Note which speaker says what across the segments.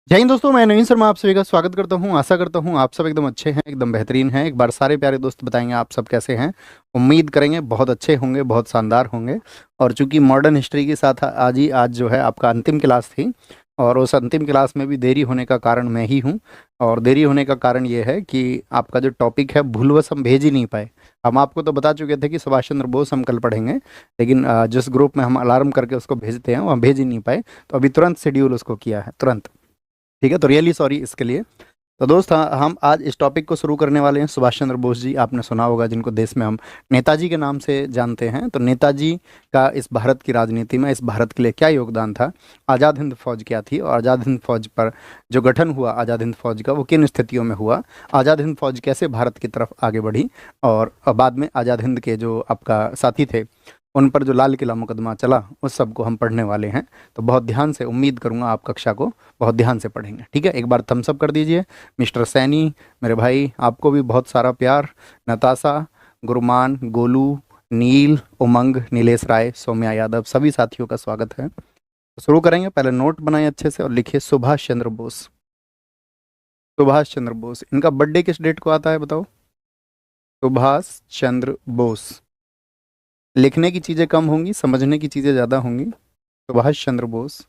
Speaker 1: जय हिंद दोस्तों, मैं नवीन शर्मा आप सभी का स्वागत करता हूं। आशा करता हूं आप सब एकदम अच्छे हैं, एकदम बेहतरीन हैं। एक बार सारे प्यारे दोस्त बताएंगे आप सब कैसे हैं। उम्मीद करेंगे बहुत अच्छे होंगे, बहुत शानदार होंगे। और चूंकि मॉडर्न हिस्ट्री के साथ आज जो है आपका अंतिम क्लास थी, और उस अंतिम क्लास में भी देरी होने का कारण मैं ही हूं। और देरी होने का कारण ये है कि आपका जो टॉपिक है भूलवश हम भेज ही नहीं पाए। हम आपको तो बता चुके थे कि सुभाष चंद्र बोस हम कल पढ़ेंगे, लेकिन जिस ग्रुप में हम अलार्म करके उसको भेजते हैं वो हम भेज ही नहीं पाए। तो अभी तुरंत शेड्यूल उसको किया है, तुरंत। ठीक है, तो रियली सॉरी इसके लिए। तो दोस्त, हम आज इस टॉपिक को शुरू करने वाले हैं। सुभाष चंद्र बोस जी आपने सुना होगा, जिनको देश में हम नेताजी के नाम से जानते हैं। तो नेताजी का इस भारत की राजनीति में, इस भारत के लिए क्या योगदान था, आज़ाद हिंद फौज क्या थी, और आज़ाद हिंद फौज पर जो गठन हुआ आज़ाद हिंद फौज का वो किन स्थितियों में हुआ, आज़ाद हिंद फौज कैसे भारत की तरफ आगे बढ़ी, और बाद में आज़ाद हिंद के जो आपका साथी थे उन पर जो लाल किला मुकदमा चला, उस सब को हम पढ़ने वाले हैं। तो बहुत ध्यान से, उम्मीद करूंगा आप कक्षा को बहुत ध्यान से पढ़ेंगे। ठीक है, एक बार थम्स अप कर दीजिए। मिस्टर सैनी मेरे भाई, आपको भी बहुत सारा प्यार। नताशा, गुरमान, गोलू, नील, उमंग, नीलेश राय, सौम्या यादव, सभी साथियों का स्वागत है। तो शुरू करेंगे। पहले नोट बनाए अच्छे से और लिखिए सुभाष चंद्र बोस। सुभाष चंद्र बोस, इनका बर्थडे किस डेट को आता है बताओ? सुभाष चंद्र बोस। लिखने की चीज़ें कम होंगी, समझने की चीज़ें ज़्यादा होंगी। सुभाष चंद्र बोस,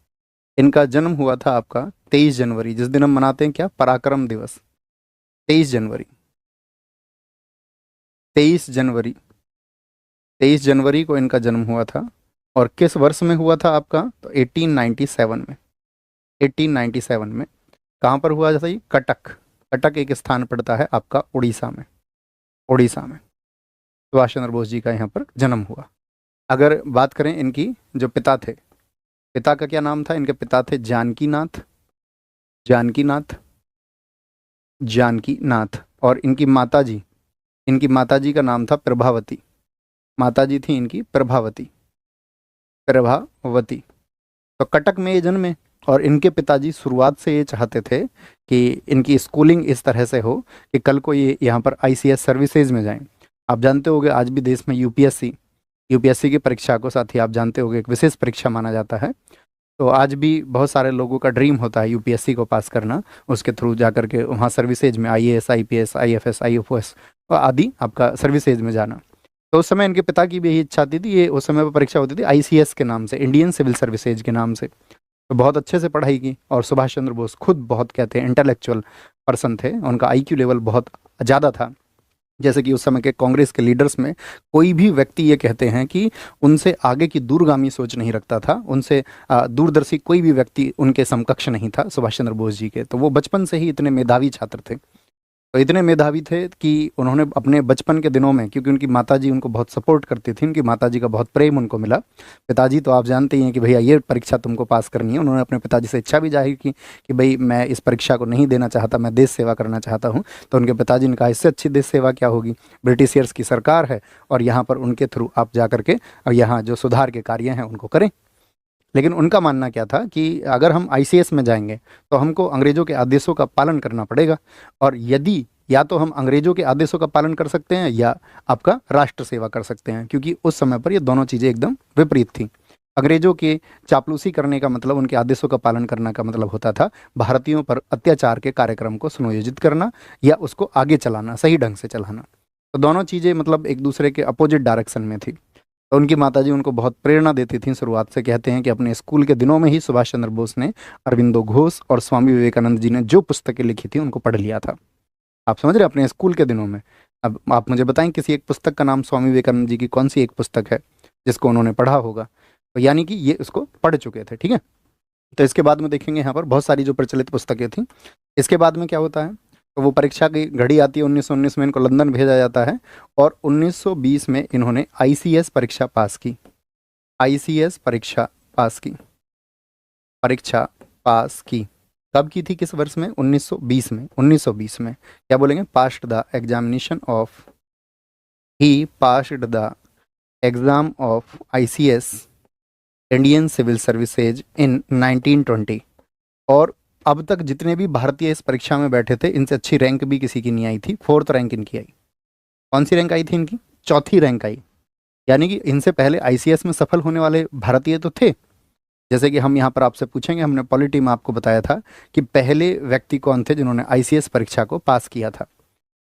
Speaker 1: इनका जन्म हुआ था आपका 23 जनवरी, जिस दिन हम मनाते हैं क्या, पराक्रम दिवस। 23 जनवरी, 23 जनवरी, 23 जनवरी को इनका जन्म हुआ था। और किस वर्ष में हुआ था आपका? तो 1897 में। 1897 में। कहाँ पर हुआ? जैसा ये कटक। कटक एक स्थान पड़ता है आपका उड़ीसा में। उड़ीसा में सुभाष चंद्र बोस जी का यहाँ पर जन्म हुआ। अगर बात करें इनकी जो पिता थे, पिता का क्या नाम था? इनके पिता थे जानकी नाथ। जानकी नाथ, जानकी नाथ। और इनकी माताजी, इनकी माताजी का नाम था प्रभावती। माताजी थी इनकी प्रभावती, प्रभावती। तो कटक में ये जन्मे। और इनके पिताजी शुरुआत से ये चाहते थे कि इनकी स्कूलिंग इस तरह से हो कि कल को ये यहाँ पर आईसीएस सर्विसेज में जाएं। आप जानते होंगे आज भी देश में यूपीएससी, यूपीएससी की परीक्षा को, साथ ही आप जानते होंगे, एक विशेष परीक्षा माना जाता है। तो आज भी बहुत सारे लोगों का ड्रीम होता है यूपीएससी को पास करना, उसके थ्रू जा करके वहाँ सर्विसेज में आईएएस, आईपीएस, आईएफएस, आईएफओएस आदि आपका सर्विसेज में जाना। तो उस समय इनके पिता की भी यही इच्छा थी। ये उस समय पर परीक्षा होती थी आईसीएस के नाम से, इंडियन सिविल सर्विसेज के नाम से। तो बहुत अच्छे से पढ़ाई की। और सुभाष चंद्र बोस खुद बहुत कहते हैं इंटेलेक्चुअल पर्सन थे, उनका आईक्यू लेवल बहुत ज़्यादा था। जैसे कि उस समय के कांग्रेस के लीडर्स में कोई भी व्यक्ति ये कहते हैं कि उनसे आगे की दूरगामी सोच नहीं रखता था, उनसे दूरदर्शी कोई भी व्यक्ति उनके समकक्ष नहीं था सुभाष चंद्र बोस जी के। तो वो बचपन से ही इतने मेधावी छात्र थे। तो इतने मेधावी थे कि उन्होंने अपने बचपन के दिनों में, क्योंकि उनकी माताजी उनको बहुत सपोर्ट करती थी, उनकी माताजी का बहुत प्रेम उनको मिला। पिताजी तो आप जानते ही हैं कि भैया ये परीक्षा तुमको पास करनी है। उन्होंने अपने पिताजी से इच्छा भी जाहिर की कि भाई मैं इस परीक्षा को नहीं देना चाहता, मैं देश सेवा करना चाहता हूँ। तो उनके पिताजी ने कहा इससे अच्छी देश सेवा क्या होगी, ब्रिटिशियर्स की सरकार है और यहाँ पर उनके थ्रू आप जा करके और यहाँ जो सुधार के कार्य हैं उनको करें। लेकिन उनका मानना क्या था कि अगर हम आईसीएस में जाएंगे तो हमको अंग्रेज़ों के आदेशों का पालन करना पड़ेगा। और यदि या तो हम अंग्रेज़ों के आदेशों का पालन कर सकते हैं या आपका राष्ट्र सेवा कर सकते हैं, क्योंकि उस समय पर ये दोनों चीज़ें एकदम विपरीत थी। अंग्रेज़ों के चापलूसी करने का मतलब, उनके आदेशों का पालन करने का मतलब होता था भारतीयों पर अत्याचार के कार्यक्रम को सुनियोजित करना या उसको आगे चलाना, सही ढंग से चलाना। तो दोनों चीज़ें मतलब एक दूसरे के अपोजिट डायरेक्शन में थी। तो उनकी माताजी उनको बहुत प्रेरणा देती थी शुरुआत से। कहते हैं कि अपने स्कूल के दिनों में ही सुभाष चंद्र बोस ने अरविंदो घोष और स्वामी विवेकानंद जी ने जो पुस्तकें लिखी थी उनको पढ़ लिया था। आप समझ रहे हैं, अपने स्कूल के दिनों में। अब आप मुझे बताएं किसी एक पुस्तक का नाम, स्वामी विवेकानंद जी की कौन सी एक पुस्तक है जिसको उन्होंने पढ़ा होगा? तो यानी कि ये उसको पढ़ चुके थे। ठीक है, तो इसके बाद में देखेंगे यहाँ पर बहुत सारी जो प्रचलित पुस्तकें थी। इसके बाद में क्या होता है, तो वो परीक्षा की घड़ी आती है 1919 में, इनको लंदन भेजा जाता है। और 1920 में इन्होंने आईसीएस परीक्षा पास की। आईसीएस परीक्षा पास की, परीक्षा पास की। कब की थी, किस वर्ष में? 1920 में। 1920 में क्या बोलेंगे? Passed the examination of, he passed the exam of ICS, Indian civil services, in 1920। और अब तक जितने भी भारतीय इस परीक्षा में बैठे थे, इनसे अच्छी रैंक भी किसी की नहीं आई थी। 4th रैंक इनकी आई। कौन सी रैंक आई थी इनकी? 4थी रैंक आई। यानी कि इनसे पहले आईसीएस में सफल होने वाले भारतीय तो थे, जैसे कि हम यहाँ पर आपसे पूछेंगे, हमने पॉलिटी में आपको बताया था कि पहले व्यक्ति कौन थे जिन्होंने आईसीएस परीक्षा को पास किया था।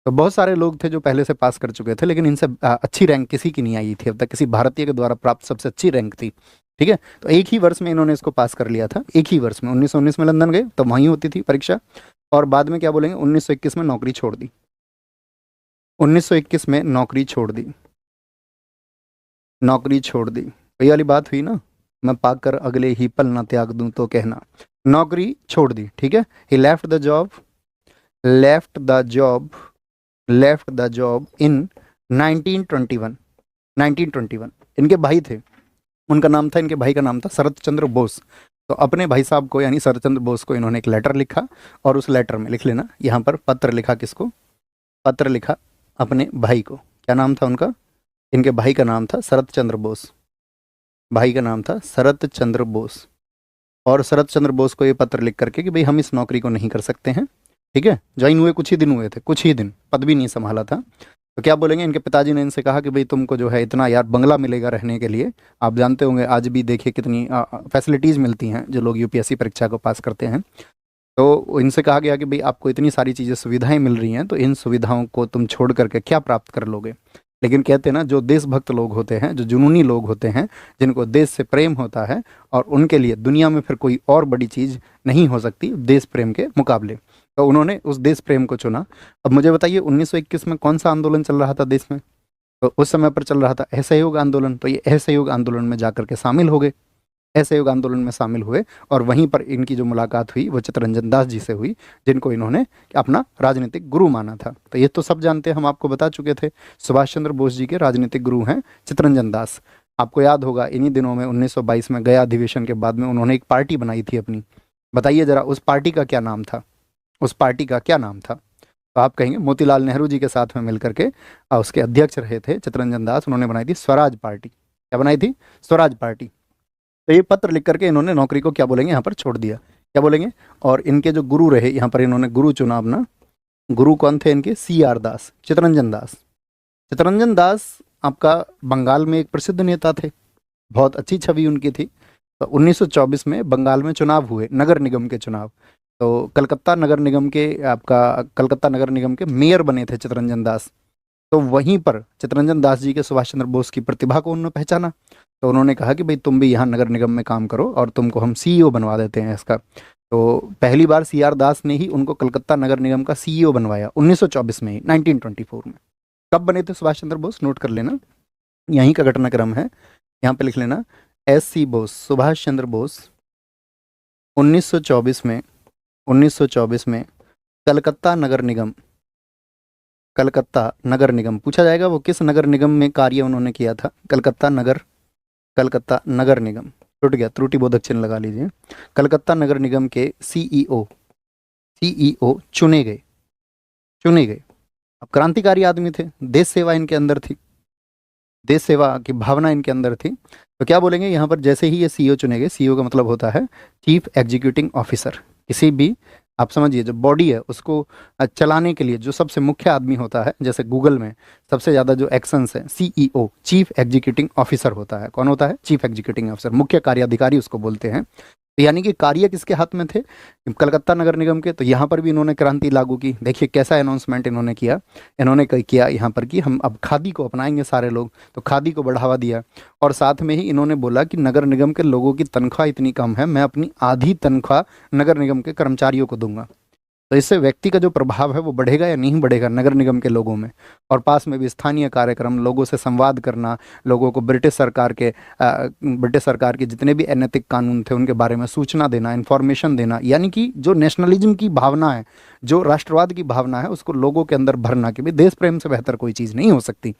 Speaker 1: तो बहुत सारे लोग थे जो पहले से पास कर चुके थे, लेकिन इनसे अच्छी रैंक किसी की नहीं आई थी अब तक, किसी भारतीय के द्वारा प्राप्त सबसे अच्छी रैंक थी। ठीक है, तो एक ही वर्ष में इन्होंने इसको पास कर लिया था, एक ही वर्ष में। 1919 में लंदन गए तो वहीं होती थी परीक्षा, और बाद में क्या बोलेंगे 1921 में नौकरी छोड़ दी। 1921 में नौकरी छोड़ दी, नौकरी छोड़ दी। तो ये वाली बात हुई ना, मैं पाकर अगले ही पल ना त्याग दूं तो कहना, नौकरी छोड़ दी। ठीक है, he left the job, left the job, left the job in 1921। 1921 इनके भाई थे, उनका नाम था, इनके भाई का नाम था शरत चंद्र बोस। तो अपने भाई साहब को यानी शरत चंद्र बोस को इन्होंने एक लेटर लिखा, और उस लेटर में लिख लेना यहाँ पर पत्र लिखा, किसको, पत्र लिखा अपने भाई को। क्या नाम था उनका, इनके भाई का नाम था शरत चंद्र बोस, भाई का नाम था शरत चंद्र बोस। और शरत चंद्र बोस को ये पत्र लिख करके कि भाई हम इस नौकरी को नहीं कर सकते हैं। ठीक है, ज्वाइन हुए कुछ ही दिन हुए थे, कुछ ही दिन, पद भी नहीं संभाला था। तो क्या बोलेंगे, इनके पिताजी ने इनसे कहा कि भाई तुमको जो है इतना यार बंगला मिलेगा रहने के लिए। आप जानते होंगे आज भी देखिए कितनी फैसिलिटीज़ मिलती हैं जो लोग यूपीएससी परीक्षा को पास करते हैं। तो इनसे कहा गया कि भाई आपको इतनी सारी चीज़ें सुविधाएं मिल रही हैं, तो इन सुविधाओं को तुम छोड़ करके क्या प्राप्त कर लोगे। लेकिन कहते हैं ना, जो देशभक्त लोग होते हैं, जो जुनूनी लोग होते हैं, जिनको देश से प्रेम होता है, और उनके लिए दुनिया में फिर कोई और बड़ी चीज़ नहीं हो सकती देश प्रेम के मुकाबले, तो उन्होंने उस देश प्रेम को चुना। अब मुझे बताइए 1921 में कौन सा आंदोलन चल रहा था देश में, तो उस समय पर चल रहा था असहयोग आंदोलन। तो ये असहयोग आंदोलन में जाकर के शामिल हो गए, असहयोग आंदोलन में शामिल हुए, और वहीं पर इनकी जो मुलाकात हुई वो चित्तरंजन दास जी से हुई, जिनको इन्होंने अपना राजनीतिक गुरु माना था। तो ये तो सब जानते हैं, हम आपको बता चुके थे, सुभाष चंद्र बोस जी के राजनीतिक गुरु हैं चित्तरंजन दास। आपको याद होगा इन्हीं दिनों में 1922 में गया अधिवेशन के बाद में उन्होंने एक पार्टी बनाई थी अपनी। बताइए जरा उस पार्टी का क्या नाम था, उस पार्टी का क्या नाम था। तो आप कहेंगे मोतीलाल नेहरू जी के साथ में मिलकर के उसके अध्यक्ष रहे थे चित्तरंजन दास, उन्होंने बनाई थी स्वराज पार्टी। क्या बनाई थी, स्वराज पार्टी। तो ये पत्र लिख करके इन्होंने नौकरी को क्या बोलेंगे यहाँ पर छोड़ दिया, क्या बोलेंगे। और इनके जो गुरु रहे यहाँ पर, इन्होंने गुरु चुना अपना, गुरु कौन थे इनके, सी आर दास, चित्तरंजन दास। चित्तरंजन दास आपका बंगाल में एक प्रसिद्ध नेता थे, बहुत अच्छी छवि उनकी थी। तो 1924 में बंगाल में चुनाव हुए, नगर निगम के चुनाव। तो कलकत्ता नगर निगम के, आपका कलकत्ता नगर निगम के मेयर बने थे चित्तरंजन दास। तो वहीं पर चित्तरंजन दास जी के सुभाष चंद्र बोस की प्रतिभा को उन्होंने पहचाना। तो उन्होंने कहा कि भाई तुम भी यहाँ नगर निगम में काम करो और तुमको हम सीईओ बनवा देते हैं इसका। तो पहली बार सी आर दास ने ही उनको कलकत्ता नगर निगम का सीईओ बनवाया 1924 में ही, 1924 में। कब बने थे सुभाष चंद्र बोस, नोट कर लेना, यहीं का घटनाक्रम है, यहाँ पे लिख लेना। एस सी बोस, सुभाष चंद्र बोस 1924 में, 1924 में कलकत्ता नगर निगम, कलकत्ता नगर निगम पूछा जाएगा वो किस नगर निगम में कार्य उन्होंने किया था। कलकत्ता नगर, कलकत्ता नगर निगम, टूट गया, त्रुटि बोधक चिन्ह लगा लीजिए। कलकत्ता नगर निगम के सीईओ, सीईओ चुने गए, चुने गए। अब क्रांतिकारी आदमी थे, देश सेवा इनके अंदर थी, देश सेवा की भावना इनके अंदर थी। तो क्या बोलेंगे यहाँ पर, जैसे ही ये सीईओ चुने गए, सीईओ का मतलब होता है चीफ एग्जीक्यूटिंग ऑफिसर। किसी भी, आप समझिए, जो बॉडी है उसको चलाने के लिए जो सबसे मुख्य आदमी होता है, जैसे गूगल में सबसे ज़्यादा जो एक्शंस है, सीईओ चीफ एग्जीक्यूटिंग ऑफिसर होता है। कौन होता है, चीफ एग्जीक्यूटिंग ऑफिसर, मुख्य कार्याधिकारी उसको बोलते हैं। तो यानी कि कार्य किसके हाथ में थे, कलकत्ता नगर निगम के। तो यहाँ पर भी इन्होंने क्रांति लागू की। देखिए कैसा अनाउंसमेंट इन्होंने किया, इन्होंने किया यहाँ पर कि हम अब खादी को अपनाएंगे सारे लोग, तो खादी को बढ़ावा दिया। और साथ में ही इन्होंने बोला कि नगर निगम के लोगों की तनख्वाह इतनी कम है, मैं अपनी आधी तनख्वाह नगर निगम के कर्मचारियों को दूंगा। तो इससे व्यक्ति का जो प्रभाव है वो बढ़ेगा या नहीं बढ़ेगा नगर निगम के लोगों में। और पास में भी स्थानीय कार्यक्रम, लोगों से संवाद करना, लोगों को ब्रिटिश सरकार के जितने भी अनैतिक कानून थे उनके बारे में सूचना देना, इन्फॉर्मेशन देना। यानी कि जो नेशनलिज्म की भावना है, जो राष्ट्रवाद की भावना है, उसको लोगों के अंदर भरना कि भाई देश प्रेम से बेहतर कोई चीज़ नहीं हो सकती,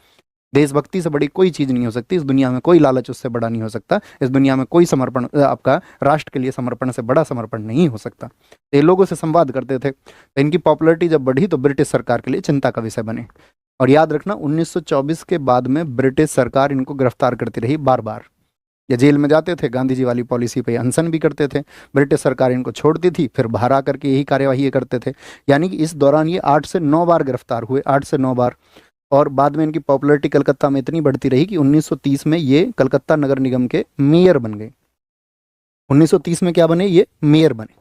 Speaker 1: देशभक्ति से बड़ी कोई चीज़ नहीं हो सकती, इस दुनिया में कोई लालच उससे बड़ा नहीं हो सकता, इस दुनिया में कोई समर्पण, आपका राष्ट्र के लिए समर्पण से बड़ा समर्पण नहीं हो सकता। तो ये लोगों से संवाद करते थे। तो इनकी पॉपुलैरिटी जब बढ़ी तो ब्रिटिश सरकार के लिए चिंता का विषय बने। और याद रखना 1924 के बाद में ब्रिटिश सरकार इनको गिरफ्तार करती रही बार बार। ये जेल में जाते थे, गांधी जी वाली पॉलिसी पे अनशन भी करते थे, ब्रिटिश सरकार इनको छोड़ती थी, फिर बाहर आकर के यही कार्यवाही ये करते थे। यानी कि इस दौरान ये 8 से 9 बार गिरफ्तार हुए, 8 से 9 बार। और बाद में इनकी पॉपुलैरिटी कलकत्ता में इतनी बढ़ती रही कि 1930 में ये कलकत्ता नगर निगम के मेयर बन गए। 1930 में क्या बने, ये मेयर बने।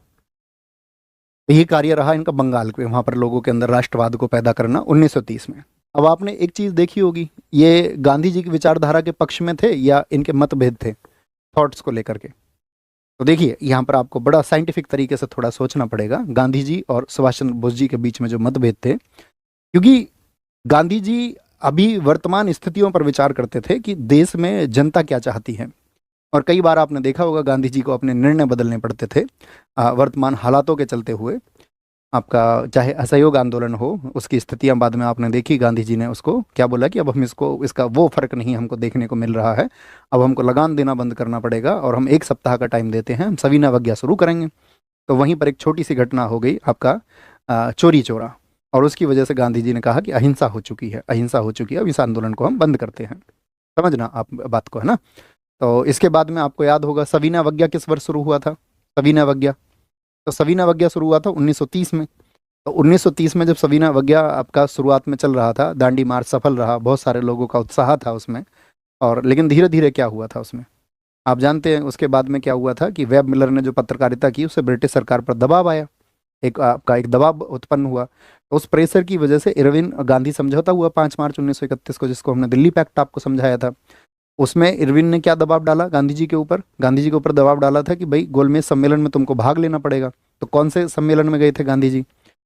Speaker 1: तो ये कार्य रहा इनका बंगाल के, वहां पर लोगों के अंदर राष्ट्रवाद को पैदा करना 1930 में। अब आपने एक चीज देखी होगी, ये गांधी जी की विचारधारा के पक्ष में थे या इनके मतभेद थे थॉट्स को लेकर के? तो देखिए यहाँ पर आपको बड़ा साइंटिफिक तरीके से थोड़ा सोचना पड़ेगा, गांधी जी और सुभाष चंद्र बोस जी के बीच में जो मतभेद थे, क्योंकि गांधी जी अभी वर्तमान स्थितियों पर विचार करते थे कि देश में जनता क्या चाहती है। और कई बार आपने देखा होगा गांधी जी को अपने निर्णय बदलने पड़ते थे वर्तमान हालातों के चलते हुए। आपका चाहे असहयोग आंदोलन हो, उसकी स्थितियां बाद में आपने देखी, गांधी जी ने उसको क्या बोला कि अब हम इसका वो फर्क नहीं हमको देखने को मिल रहा है, अब हमको लगान देना बंद करना पड़ेगा और हम 1 सप्ताह का टाइम देते हैं, हम सविनय अवज्ञा शुरू करेंगे। तो वहीं पर एक छोटी सी घटना हो गई आपका चोरी चोरा, और उसकी वजह से गांधी जी ने कहा कि अहिंसा हो चुकी है, अहिंसा हो चुकी है, अब इस आंदोलन को हम बंद करते हैं। समझना आप बात को, है ना। तो इसके बाद में आपको याद होगा सविनय अवज्ञा किस वर्ष शुरू हुआ था, सविनय अवज्ञा। तो सविनय अवज्ञा शुरू हुआ था 1930 में। तो 1930 में जब सविनय अवज्ञा आपका शुरुआत में चल रहा था, दांडी मार्च सफल रहा, बहुत सारे लोगों का उत्साह था उसमें, और लेकिन धीरे धीरे क्या हुआ था उसमें आप जानते हैं। उसके बाद में क्या हुआ था कि वेब मिलर ने जो पत्रकारिता की, उससे ब्रिटिश सरकार पर दबाव आया, एक आपका एक दबाव उत्पन्न हुआ। तो उस प्रेशर की वजह से इरविन गांधी समझौता हुआ 5 मार्च 1931 को, जिसको हमने दिल्ली पैक्ट आपको समझाया था। उसमें इरविन ने क्या दबाव डाला गांधी जी के ऊपर, गांधी जी के ऊपर दबाव डाला था कि भाई गोलमेज सम्मेलन में तुमको भाग लेना पड़ेगा। तो कौन से सम्मेलन में गए थे गांधी जी,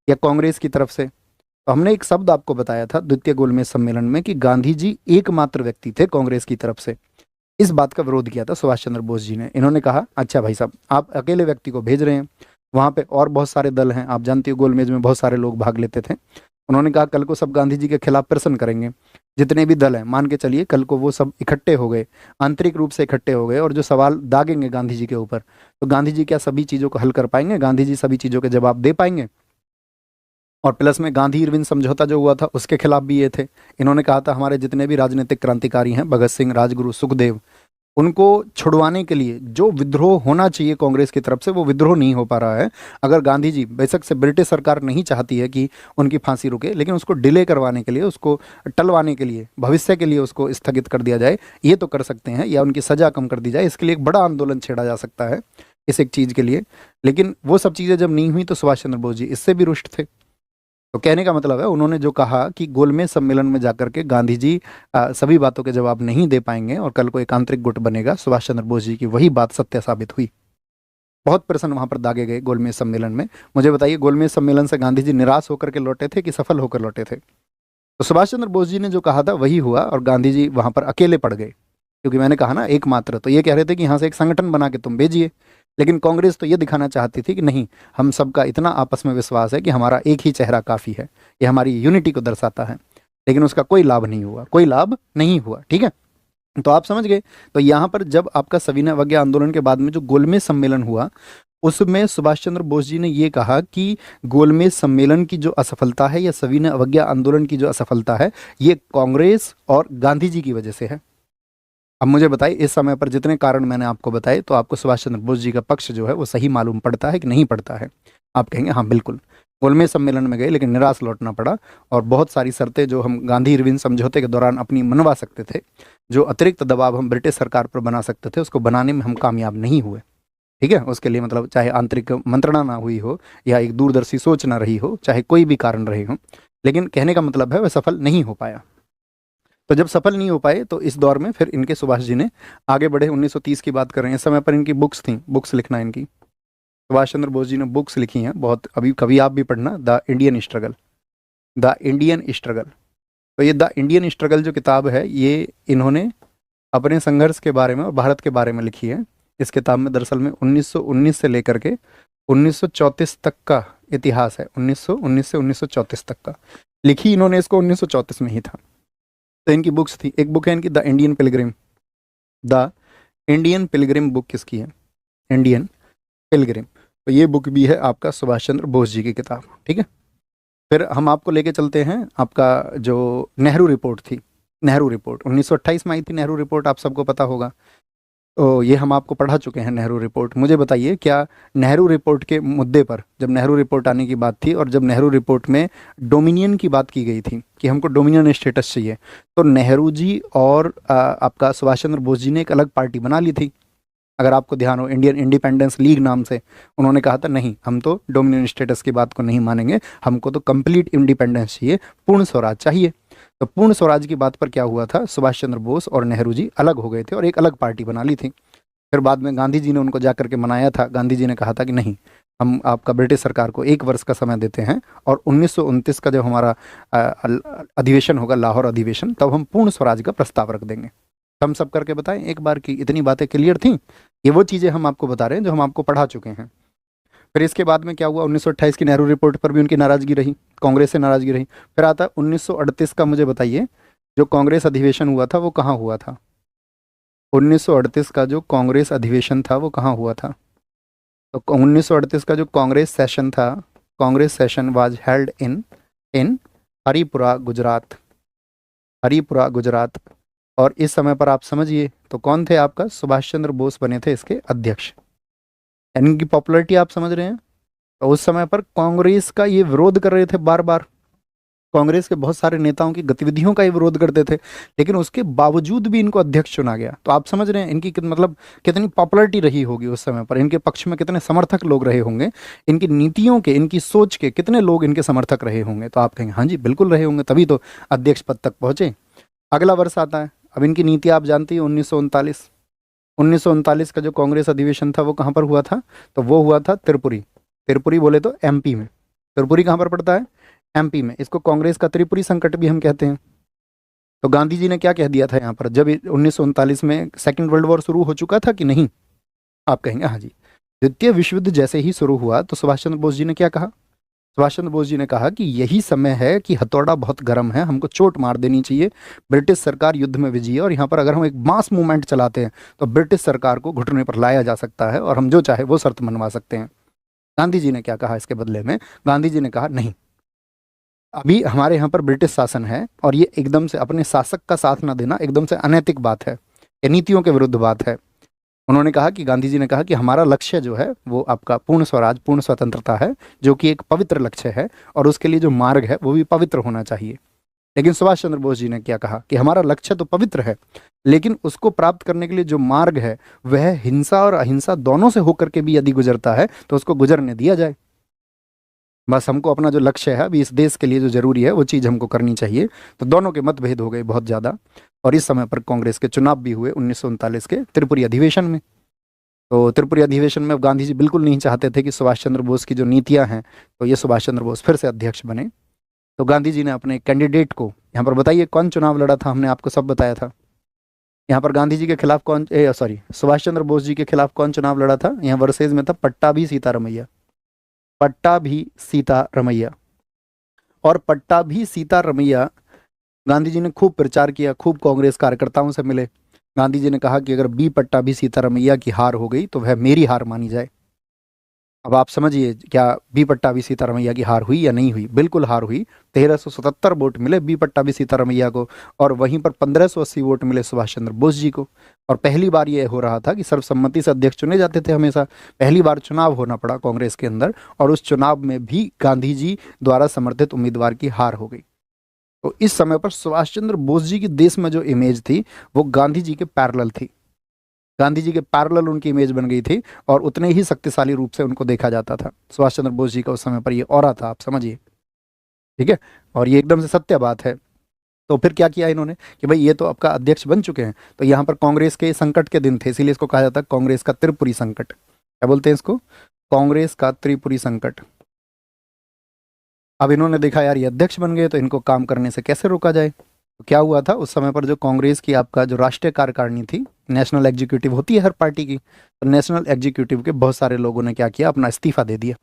Speaker 1: या कांग्रेस की तरफ से? तो हमने एक शब्द आपको बताया था द्वितीय गोलमेज सम्मेलन में कि गांधी जी एकमात्र व्यक्ति थे कांग्रेस की तरफ से। इस बात का विरोध किया था सुभाष चंद्र बोस जी ने। इन्होंने कहा अच्छा भाई साहब, आप अकेले व्यक्ति को भेज रहे हैं, वहां पे और बहुत सारे दल हैं, आप जानते हो गोलमेज में बहुत सारे लोग भाग लेते थे। उन्होंने कहा कल को सब गांधी जी के खिलाफ प्रश्न करेंगे, जितने भी दल हैं, मान के चलिए कल को वो सब इकट्ठे हो गए, आंतरिक रूप से इकट्ठे हो गए, और जो सवाल दागेंगे गांधी जी के ऊपर, तो गांधी जी क्या सभी चीज़ों को हल कर पाएंगे? गांधी जी सभी चीज़ों के जवाब दे पाएंगे? और प्लस में गांधी इरविन समझौता जो हुआ था उसके खिलाफ भी ये थे। इन्होंने कहा था हमारे जितने भी राजनीतिक क्रांतिकारी हैं, भगत सिंह, राजगुरु, सुखदेव, उनको छुड़वाने के लिए जो विद्रोह होना चाहिए कांग्रेस की तरफ से, वो विद्रोह नहीं हो पा रहा है। अगर गांधी जी, बेशक से ब्रिटिश सरकार नहीं चाहती है कि उनकी फांसी रुके, लेकिन उसको डिले करवाने के लिए, उसको टलवाने के लिए, भविष्य के लिए उसको स्थगित कर दिया जाए, ये तो कर सकते हैं, या उनकी सजा कम कर दी जाए, इसके लिए एक बड़ा आंदोलन छेड़ा जा सकता है इस एक चीज़ के लिए। लेकिन वो सब चीज़ें जब नहीं हुई तो सुभाष चंद्र बोस जी इससे भी रुष्ट थे। तो कहने का मतलब है, उन्होंने जो कहा कि गोलमेज सम्मेलन में जाकर के गांधी जी सभी बातों के जवाब नहीं दे पाएंगे और कल को एक आंतरिक गुट बनेगा, सुभाष चंद्र बोस जी की वही बात सत्य साबित हुई। बहुत प्रश्न वहां पर दागे गए गोलमेज सम्मेलन में। मुझे बताइए, गोलमेज सम्मेलन से गांधी जी निराश होकर के लौटे थे कि सफल होकर लौटे थे? तो सुभाष चंद्र बोस जी ने जो कहा था वही हुआ, और गांधी जी वहां पर अकेले पड़ गए, क्योंकि मैंने कहा ना एकमात्र। तो ये कह रहे थे कि यहाँ से एक संगठन बना के तुम भेजिए, लेकिन कांग्रेस तो ये दिखाना चाहती थी कि नहीं, हम सबका इतना आपस में विश्वास है कि हमारा एक ही चेहरा काफ़ी है, ये हमारी यूनिटी को दर्शाता है। लेकिन उसका कोई लाभ नहीं हुआ, कोई लाभ नहीं हुआ, ठीक है। तो आप समझ गए। तो यहाँ पर जब आपका सविनय अवज्ञा आंदोलन के बाद में जो गोलमेज सम्मेलन हुआ, उसमें सुभाष चंद्र बोस जी ने ये कहा कि गोलमेज सम्मेलन की जो असफलता है, या सविनय अवज्ञा आंदोलन की जो असफलता है, ये कांग्रेस और गांधी जी की वजह से है। अब मुझे बताइए, इस समय पर जितने कारण मैंने आपको बताए, तो आपको सुभाष चंद्र बोस जी का पक्ष जो है वो सही मालूम पड़ता है कि नहीं पड़ता है? आप कहेंगे हाँ बिल्कुल, गोलमेज सम्मेलन में गए लेकिन निराश लौटना पड़ा, और बहुत सारी शर्तें जो हम गांधी इरविन समझौते के दौरान अपनी मनवा सकते थे, जो अतिरिक्त दबाव हम ब्रिटिश सरकार पर बना सकते थे, उसको बनाने में हम कामयाब नहीं हुए। ठीक है, उसके लिए मतलब चाहे आंतरिक मंत्रणा ना हुई हो, या एक दूरदर्शी सोच ना रही हो, चाहे कोई भी कारण रहे हो, लेकिन कहने का मतलब है वह सफल नहीं हो पाया। तो जब सफल नहीं हो पाए, तो इस दौर में फिर इनके सुभाष जी ने आगे बढ़े। 1930 की बात कर रहे हैं, इस समय पर इनकी बुक्स थी, बुक्स लिखना इनकी, सुभाष चंद्र बोस जी ने बुक्स लिखी हैं बहुत। अभी कभी आप भी पढ़ना, the Indian struggle, the Indian struggle. तो ये द इंडियन स्ट्रगल जो किताब है, ये इन्होंने अपने संघर्ष के बारे में और भारत के बारे में लिखी है। इस किताब में दरअसल में 1919 से लेकर के 1934 तक का इतिहास है। 1919 से 1934 तक का लिखी इन्होंने, इसको 1934 में ही था। तो इनकी बुक्स थी, एक बुक है इनकी the Indian Pilgrim. The Indian Pilgrim book किसकी है? Indian Pilgrim. तो ये बुक भी है आपका सुभाष चंद्र बोस जी की किताब, ठीक है। फिर हम आपको लेके चलते हैं, आपका जो नेहरू रिपोर्ट थी, नेहरू रिपोर्ट 1928 में आई थी। नेहरू रिपोर्ट आप सबको पता होगा, तो ये हम आपको पढ़ा चुके हैं नेहरू रिपोर्ट। मुझे बताइए, क्या नेहरू रिपोर्ट के मुद्दे पर, जब नेहरू रिपोर्ट आने की बात थी और जब नेहरू रिपोर्ट में डोमिनियन की बात की गई थी कि हमको डोमिनियन स्टेटस चाहिए, तो नेहरू जी और आपका सुभाष चंद्र बोस जी ने एक अलग पार्टी बना ली थी। अगर आपको ध्यान हो, इंडियन इंडिपेंडेंस लीग नाम से उन्होंने कहा था नहीं, हम तो डोमिनियन स्टेटस की बात को नहीं मानेंगे, हमको तो कंप्लीट इंडिपेंडेंस चाहिए, पूर्ण स्वराज चाहिए। तो पूर्ण स्वराज की बात पर क्या हुआ था, सुभाष चंद्र बोस और नेहरू जी अलग हो गए थे और एक अलग पार्टी बना ली थी। फिर बाद में गांधी जी ने उनको जा करके मनाया था। गांधी जी ने कहा था कि नहीं, हम आपका ब्रिटिश सरकार को 1 वर्ष का समय देते हैं और 1929 का जब हमारा अधिवेशन होगा, लाहौर अधिवेशन, तब हम पूर्ण स्वराज का प्रस्ताव रख देंगे। हम सब करके बताएं एक बार की इतनी बातें क्लियर थी। ये वो चीज़ें हम आपको बता रहे हैं जो हम आपको पढ़ा चुके हैं। फिर इसके बाद में क्या हुआ, 1928 की नेहरू रिपोर्ट पर भी उनकी नाराजगी रही, कांग्रेस से नाराजगी रही। फिर आता 1938 का, मुझे बताइए जो कांग्रेस अधिवेशन हुआ था वो कहाँ हुआ था? 1938 का जो कांग्रेस अधिवेशन था वो कहाँ हुआ था? तो 1938 का जो कांग्रेस सेशन था, Congress session was held in in Haripura Gujarat, Haripura Gujarat. और इस समय पर आप समझिए तो कौन थे आपका, सुभाष चंद्र बोस बने थे इसके अध्यक्ष। यानी इनकी पॉपुलैरिटी आप समझ रहे हैं। तो उस समय पर कांग्रेस का ये विरोध कर रहे थे बार बार, कांग्रेस के बहुत सारे नेताओं की गतिविधियों का ये विरोध करते थे, लेकिन उसके बावजूद भी इनको अध्यक्ष चुना गया। तो आप समझ रहे हैं इनकी मतलब कितनी पॉपुलैरिटी रही होगी उस समय पर, इनके पक्ष में कितने समर्थक लोग रहे होंगे, इनकी नीतियों के, इनकी सोच के कितने लोग इनके समर्थक रहे होंगे। तो आप कहेंगे हाँ जी बिल्कुल रहे होंगे, तभी तो अध्यक्ष पद तक पहुंचे। अगला वर्ष आता है, अब इनकी नीति आप जानती हैं, 1939 का जो कांग्रेस अधिवेशन था वो कहाँ पर हुआ था? तो वो हुआ था त्रिपुरी। त्रिपुरी बोले तो एमपी में। त्रिपुरी कहाँ पर पड़ता है? एमपी में। इसको कांग्रेस का त्रिपुरी संकट भी हम कहते हैं। तो गांधी जी ने क्या कह दिया था यहाँ पर, जब 1939 में सेकेंड वर्ल्ड वॉर शुरू हो चुका था कि नहीं? आप कहेंगे हाँ जी। द्वितीय विश्व युद्ध जैसे ही शुरू हुआ तो सुभाष चंद्र बोस जी ने क्या कहा? सुभाष चंद्र बोस जी ने कहा कि यही समय है कि हथौड़ा बहुत गर्म है, हमको चोट मार देनी चाहिए, ब्रिटिश सरकार युद्ध में विजयी है और यहाँ पर अगर हम एक मास मूवमेंट चलाते हैं तो ब्रिटिश सरकार को घुटने पर लाया जा सकता है और हम जो चाहे वो शर्त मनवा सकते हैं। गांधी जी ने क्या कहा इसके बदले में? गांधी जी ने कहा नहीं, अभी हमारे यहाँ पर ब्रिटिश शासन है और ये एकदम से अपने शासक का साथ ना देना एकदम से अनैतिक बात है, ये नीतियों के विरुद्ध बात है। उन्होंने कहा कि, गांधी जी ने कहा कि हमारा लक्ष्य जो है वो आपका पूर्ण स्वराज, पूर्ण स्वतंत्रता है, जो कि एक पवित्र लक्ष्य है और उसके लिए जो मार्ग है वो भी पवित्र होना चाहिए। लेकिन सुभाष चंद्र बोस जी ने क्या कहा कि हमारा लक्ष्य तो पवित्र है, लेकिन उसको प्राप्त करने के लिए जो मार्ग है वह हिंसा और अहिंसा दोनों से होकर के भी यदि गुजरता है तो उसको गुजरने दिया जाए। बस हमको अपना जो लक्ष्य है अभी इस देश के लिए जो जरूरी है वो चीज़ हमको करनी चाहिए। तो दोनों के मतभेद हो गए बहुत ज़्यादा और इस समय पर कांग्रेस के चुनाव भी हुए 1939 के त्रिपुरी अधिवेशन में। तो त्रिपुरी अधिवेशन में गांधी जी बिल्कुल नहीं चाहते थे कि सुभाष चंद्र बोस की जो नीतियां हैं तो ये सुभाष चंद्र बोस फिर से अध्यक्ष बने। तो गांधी जी ने अपने कैंडिडेट को, यहाँ पर बताइए कौन चुनाव लड़ा था, हमने आपको सब बताया था। यहाँ पर गांधी जी के खिलाफ कौन, सॉरी, सुभाष चंद्र बोस जी के खिलाफ कौन चुनाव लड़ा था? यहाँ वर्सेज में था पट्टाभी सीतारमैया, पट्टाभी सीतारमैया। और पट्टाभी सीतारमैया गांधी जी ने खूब प्रचार किया, खूब कांग्रेस कार्यकर्ताओं से मिले। गांधी जी ने कहा कि अगर बी पट्टाभी सीतारमैया की हार हो गई तो वह मेरी हार मानी जाए। अब आप समझिए, क्या बी पट्टाभी सीतारमैया की हार हुई या नहीं हुई? बिल्कुल हार हुई। 1377 वोट मिले बी पट्टाभी सीतारमैया को और वहीं पर 1580 वोट मिले सुभाष चंद्र बोस जी को। और पहली बार ये हो रहा था कि सर्वसम्मति से अध्यक्ष चुने जाते थे हमेशा, पहली बार चुनाव होना पड़ा कांग्रेस के अंदर और उस चुनाव में भी गांधी जी द्वारा समर्थित उम्मीदवार की हार हो गई। तो इस समय पर सुभाष चंद्र बोस जी की देश में जो इमेज थी वो गांधी जी के पैरेलल थी, गांधी जी के पैरेलल उनकी इमेज बन गई थी और उतने ही शक्तिशाली रूप से उनको देखा जाता था। सुभाष चंद्र बोस जी का उस समय पर ये ऑरा था, आप समझिए, ठीक है। और ये एकदम से सत्य बात है। तो फिर क्या किया इन्होंने कि भाई ये तो आपका अध्यक्ष बन चुके हैं, तो यहाँ पर कांग्रेस के संकट के दिन थे, इसीलिए इसको कहा जाता है कांग्रेस का त्रिपुरी संकट। क्या बोलते हैं इसको? कांग्रेस का त्रिपुरी संकट। अब इन्होंने देखा यार ये अध्यक्ष बन गए तो इनको काम करने से कैसे रोका जाए। तो क्या हुआ था उस समय पर, जो कांग्रेस की आपका जो राष्ट्रीय कार्यकारिणी थी, नेशनल एग्जीक्यूटिव होती है हर पार्टी की, तो नेशनल एग्जीक्यूटिव के बहुत सारे लोगों ने क्या किया, अपना इस्तीफा दे दिया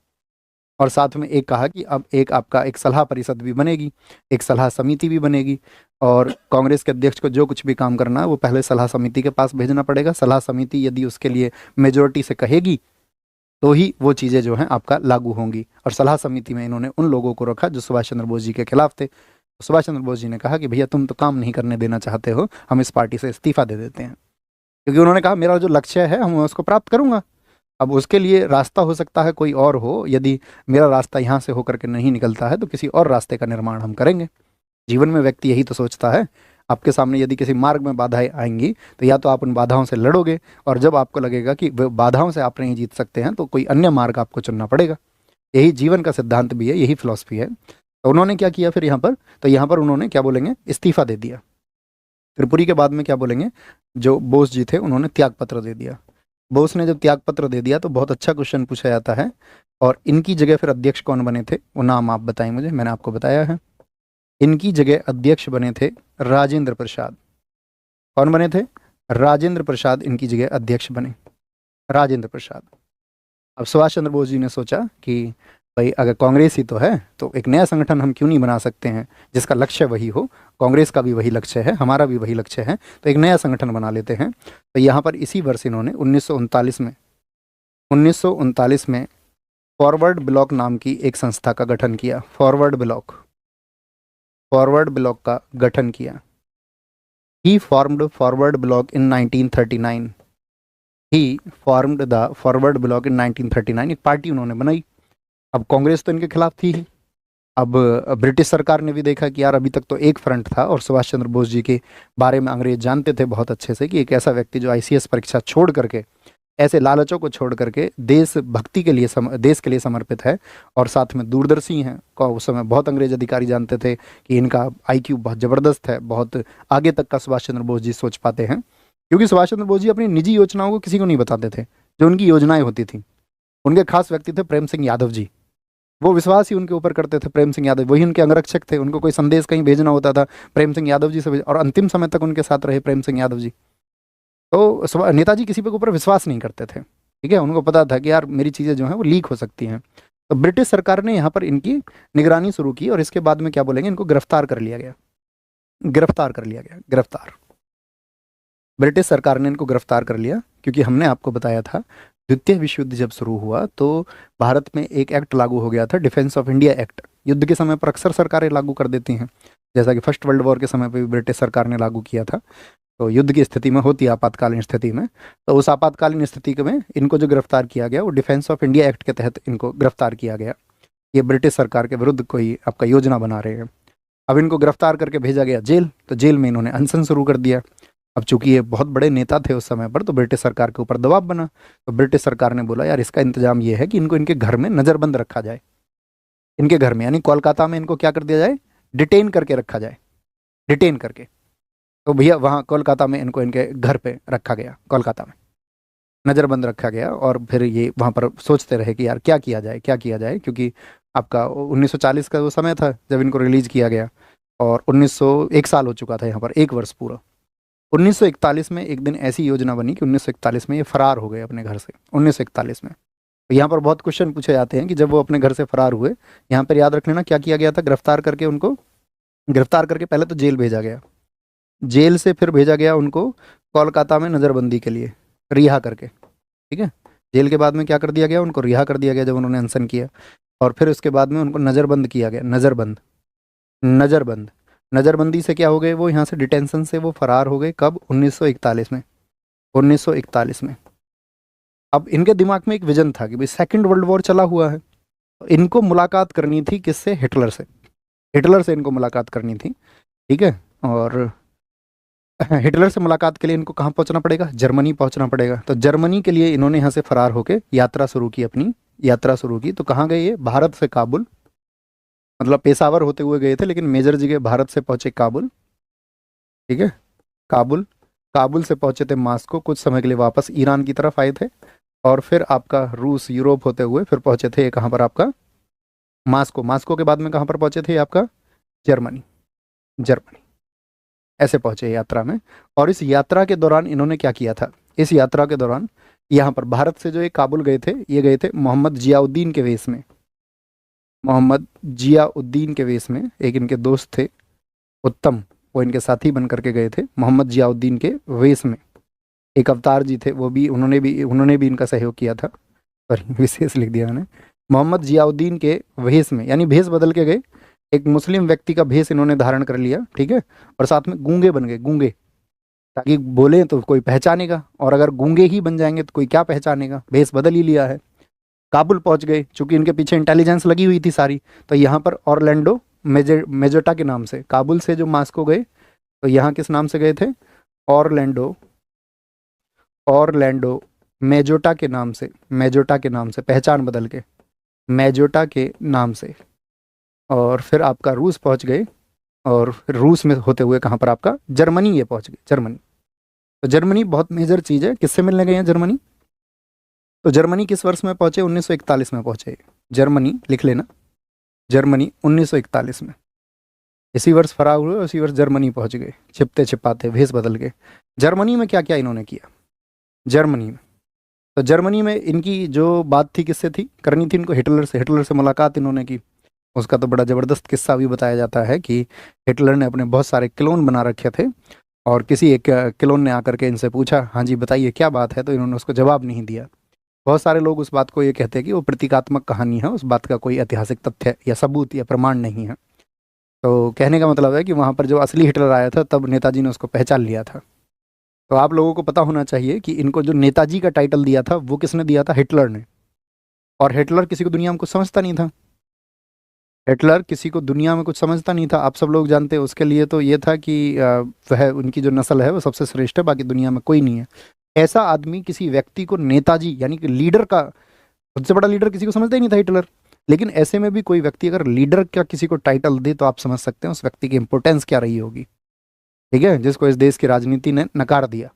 Speaker 1: और साथ में एक कहा कि अब एक आपका एक सलाह परिषद भी बनेगी, एक सलाह समिति भी बनेगी और कांग्रेस के अध्यक्ष को जो कुछ भी काम करना है वो पहले सलाह समिति के पास भेजना पड़ेगा। सलाह समिति यदि उसके लिए मेजोरिटी से कहेगी तो ही वो चीज़ें जो हैं आपका लागू होंगी। और सलाह समिति में इन्होंने उन लोगों को रखा जो सुभाष चंद्र बोस जी के खिलाफ थे। सुभाष चंद्र बोस जी ने कहा कि भैया तुम तो काम नहीं करने देना चाहते हो, हम इस पार्टी से इस्तीफा दे देते हैं, क्योंकि उन्होंने कहा मेरा जो लक्ष्य है हम उसको प्राप्त करूंगा। अब उसके लिए रास्ता हो सकता है कोई और हो, यदि मेरा रास्ता यहाँ से होकर के नहीं निकलता है तो किसी और रास्ते का निर्माण हम करेंगे। जीवन में व्यक्ति यही तो सोचता है। आपके सामने यदि किसी मार्ग में बाधाएं आएंगी तो या तो आप उन बाधाओं से लड़ोगे, और जब आपको लगेगा कि वो बाधाओं से आप नहीं जीत सकते हैं तो कोई अन्य मार्ग आपको चुनना पड़ेगा। यही जीवन का सिद्धांत भी है, यही फिलॉसफी है। तो उन्होंने क्या किया फिर यहाँ पर, तो यहाँ पर उन्होंने क्या बोलेंगे, इस्तीफा दे दिया। त्रिपुरी के बाद में क्या बोलेंगे, जो बोस जी थे उन्होंने त्याग पत्र दे दिया। बोस ने जब त्याग पत्र दे दिया तो बहुत अच्छा क्वेश्चन पूछा जाता है, और इनकी जगह फिर अध्यक्ष कौन बने थे, वो नाम आप बताएं मुझे, मैंने आपको बताया है। इनकी जगह अध्यक्ष बने थे राजेंद्र प्रसाद। कौन बने थे, राजेंद्र प्रसाद इनकी जगह अध्यक्ष बने, राजेंद्र प्रसाद। अब सुभाष चंद्र बोस जी ने सोचा कि भाई अगर कांग्रेस ही तो है तो एक नया संगठन हम क्यों नहीं बना सकते हैं जिसका लक्ष्य वही हो, कांग्रेस का भी वही लक्ष्य है, हमारा भी वही लक्ष्य है, तो एक नया संगठन बना लेते हैं। तो यहाँ पर इसी वर्ष इन्होंने 1939 में फॉरवर्ड ब्लॉक नाम की एक संस्था का गठन किया। फॉरवर्ड ब्लॉक का गठन किया। He formed forward bloc in 1939। He formed the forward bloc in 1939। एक पार्टी उन्होंने बनाई। अब कांग्रेस तो इनके खिलाफ थी ही। अब ब्रिटिश सरकार ने भी देखा कि यार अभी तक तो एक फ्रंट था, और सुभाष चंद्र बोस जी के बारे में अंग्रेज जानते थे बहुत अच्छे से कि एक ऐसा व्यक्ति जो आईसीएस परीक्षा छोड़ करके, ऐसे लालचों को छोड़ करके देश भक्ति के लिए देश के लिए समर्पित है, और साथ में दूरदर्शी हैं। उस समय बहुत अंग्रेज अधिकारी जानते थे कि इनका आईक्यू बहुत ज़बरदस्त है, बहुत आगे तक का सुभाष चंद्र बोस जी सोच पाते हैं, क्योंकि सुभाष चंद्र बोस जी अपनी निजी योजनाओं को किसी को नहीं बताते थे। जो उनकी योजनाएं होती थी, उनके खास व्यक्ति थे प्रेम सिंह यादव जी। वो विश्वास ही उनके ऊपर करते थे। प्रेम सिंह यादव वही उनके अंगरक्षक थे। उनको कोई संदेश कहीं भेजना होता था, प्रेम सिंह यादव जी से और अंतिम समय तक उनके साथ रहे प्रेम सिंह यादव जी। तो नेताजी किसी पे ऊपर विश्वास नहीं करते थे, ठीक है। उनको पता था कि यार मेरी चीज़ें जो हैं वो लीक हो सकती हैं। तो ब्रिटिश सरकार ने यहाँ पर इनकी निगरानी शुरू की, और इसके बाद में क्या बोलेंगे, इनको गिरफ्तार कर लिया गया। गिरफ्तार ब्रिटिश सरकार ने इनको गिरफ्तार कर लिया, क्योंकि हमने आपको बताया था द्वितीय विश्व युद्ध जब शुरू हुआ तो भारत में एक एक्ट लागू हो गया था, डिफेंस ऑफ इंडिया एक्ट। युद्ध के समय पर अक्सर सरकारें लागू कर देती हैं, जैसा कि फर्स्ट वर्ल्ड वॉर के समय पर भी ब्रिटिश सरकार ने लागू किया था। तो युद्ध की स्थिति में होती है, आपातकालीन स्थिति में। तो उस आपातकालीन स्थिति में इनको जो गिरफ्तार किया गया वो डिफेंस ऑफ इंडिया एक्ट के तहत इनको गिरफ्तार किया गया। ये ब्रिटिश सरकार के विरुद्ध कोई आपका योजना बना रहे हैं। अब इनको गिरफ्तार करके भेजा गया जेल। तो जेल में इन्होंने अनशन शुरू कर दिया। अब चूंकि ये बहुत बड़े नेता थे उस समय पर, तो ब्रिटिश सरकार के ऊपर दबाव बना। तो ब्रिटिश सरकार ने बोला यार इसका इंतजाम ये है कि इनको इनके घर में नज़रबंद रखा जाए। इनके घर में यानी कोलकाता में इनको क्या कर दिया जाए, डिटेन करके रखा जाए, डिटेन करके। तो भैया वहाँ कोलकाता में इनको इनके घर पे रखा गया, कोलकाता में नज़रबंद रखा गया। और फिर ये वहाँ पर सोचते रहे कि यार क्या किया जाए, क्या किया जाए, क्योंकि आपका 1940 का वो समय था जब इनको रिलीज़ किया गया, और 1 साल हो चुका था यहाँ पर, 1 वर्ष पूरा। 1941 में एक दिन ऐसी योजना बनी कि 1941 में ये फरार हो गए अपने घर से। 1941 में तो यहाँ पर बहुत क्वेश्चन पूछे जाते हैं कि जब वो अपने घर से फरार हुए, यहाँ पर याद रख लेना क्या किया गया था। गिरफ्तार करके पहले तो जेल भेजा गया, जेल से फिर भेजा गया उनको कोलकाता में नज़रबंदी के लिए, रिहा करके, ठीक है। जेल के बाद में क्या कर दिया गया, उनको रिहा कर दिया गया जब उन्होंने अनशन किया, और फिर उसके बाद में उनको नज़रबंद किया गया। नज़रबंदी से क्या हो गए, वो यहाँ से डिटेंशन से वो फरार हो गए। कब, 1941 में। 1941 में अब इनके दिमाग में एक विजन था कि भाई सेकंड वर्ल्ड वॉर चला हुआ है, तो इनको मुलाकात करनी थी किससे, हिटलर से। हिटलर से इनको मुलाकात करनी थी, ठीक है। और हिटलर से मुलाकात के लिए इनको कहाँ पहुँचना पड़ेगा, जर्मनी पहुँचना पड़ेगा। तो जर्मनी के लिए इन्होंने यहाँ से फरार होकर यात्रा शुरू की, अपनी यात्रा शुरू की। तो कहाँ गए ये, भारत से काबुल, मतलब पेशावर होते हुए गए थे, लेकिन मेजर जगह भारत से पहुँचे काबुल, ठीक है। काबुल से पहुँचे थे मास्को, कुछ समय के लिए वापस ईरान की तरफ आए थे, और फिर आपका रूस, यूरोप होते हुए फिर पहुँचे थे कहाँ पर, आपका मास्को के बाद में कहाँ पर पहुँचे थे आपका, जर्मनी। ऐसे पहुँचे यात्रा में। और इस यात्रा के दौरान इन्होंने क्या किया था, इस यात्रा के दौरान यहाँ पर भारत से जो ये काबुल गए थे, ये गए थे मोहम्मद जियाउद्दीन के वेश में। एक इनके दोस्त थे उत्तम, वो इनके साथी बन करके गए थे मोहम्मद जियाउद्दीन के वेश में। एक अवतार जी थे, वो भी उन्होंने भी इनका सहयोग किया था, पर विशेष लिख दिया मैंने, मोहम्मद जियाउद्दीन के वेश में, यानी भेष बदल के गए। एक मुस्लिम व्यक्ति का भेष इन्होंने धारण कर लिया, ठीक है। और साथ में गूंगे बन गए, गूंगे, ताकि बोले तो कोई पहचानेगा, और अगर गूंगे ही बन जाएंगे तो कोई क्या पहचानेगा, भेष बदल ही लिया है। काबुल पहुंच गए, चूंकि इनके पीछे इंटेलिजेंस लगी हुई थी सारी। तो यहाँ पर ऑरलैंडो मेजेटा के नाम से काबुल से जो मास्को गए, तो यहाँ किस नाम से गए थे? ऑरलैंडो, ऑरलैंडो मेजोटा के नाम से, मेजोटा के नाम से, पहचान बदल के मेजोटा के नाम से। और फिर आपका रूस पहुंच गए, और फिर रूस में होते हुए कहाँ पर आपका जर्मनी ये पहुंच गए, जर्मनी। तो जर्मनी बहुत मेजर चीज़ है। किससे मिलने गए हैं जर्मनी? तो जर्मनी किस वर्ष में पहुंचे? 1941 में पहुंचे। जर्मनी लिख लेना, जर्मनी 1941 में, इसी वर्ष फरार हुए, उसी वर्ष जर्मनी पहुंच गए, छिपते छिपाते भेष बदल के। जर्मनी में क्या क्या इन्होंने किया? जर्मनी में, तो जर्मनी में इनकी जो बात थी किससे थी करनी थी इनको? हिटलर से। हिटलर से मुलाकात इन्होंने की। उसका तो बड़ा ज़बरदस्त किस्सा भी बताया जाता है कि हिटलर ने अपने बहुत सारे क्लोन बना रखे थे, और किसी एक क्लोन ने आकर के इनसे पूछा, हाँ जी बताइए क्या बात है, तो इन्होंने उसको जवाब नहीं दिया। बहुत सारे लोग उस बात को ये कहते हैं कि वो प्रतीकात्मक कहानी है, उस बात का कोई ऐतिहासिक तथ्य या सबूत या प्रमाण नहीं है। तो कहने का मतलब है कि वहाँ पर जो असली हिटलर आया था तब नेताजी ने उसको पहचान लिया था। तो आप लोगों को पता होना चाहिए कि इनको जो नेताजी का टाइटल दिया था वो किसने दिया था? हिटलर ने। और हिटलर किसी को दुनिया में कुछ समझता नहीं था। हिटलर किसी को दुनिया में कुछ समझता नहीं था, आप सब लोग जानते हैं। उसके लिए तो ये था कि वह, उनकी जो नस्ल है वो सबसे श्रेष्ठ है, बाकी दुनिया में कोई नहीं है। ऐसा आदमी किसी व्यक्ति को नेताजी यानी कि लीडर का, सबसे बड़ा लीडर किसी को समझता ही नहीं था हिटलर। लेकिन ऐसे में भी कोई व्यक्ति अगर लीडर का किसी को टाइटल दे तो आप समझ सकते हैं उस व्यक्ति की इंपोर्टेंस क्या रही होगी। ठीक है, जिसको इस देश की राजनीति ने नकार दिया।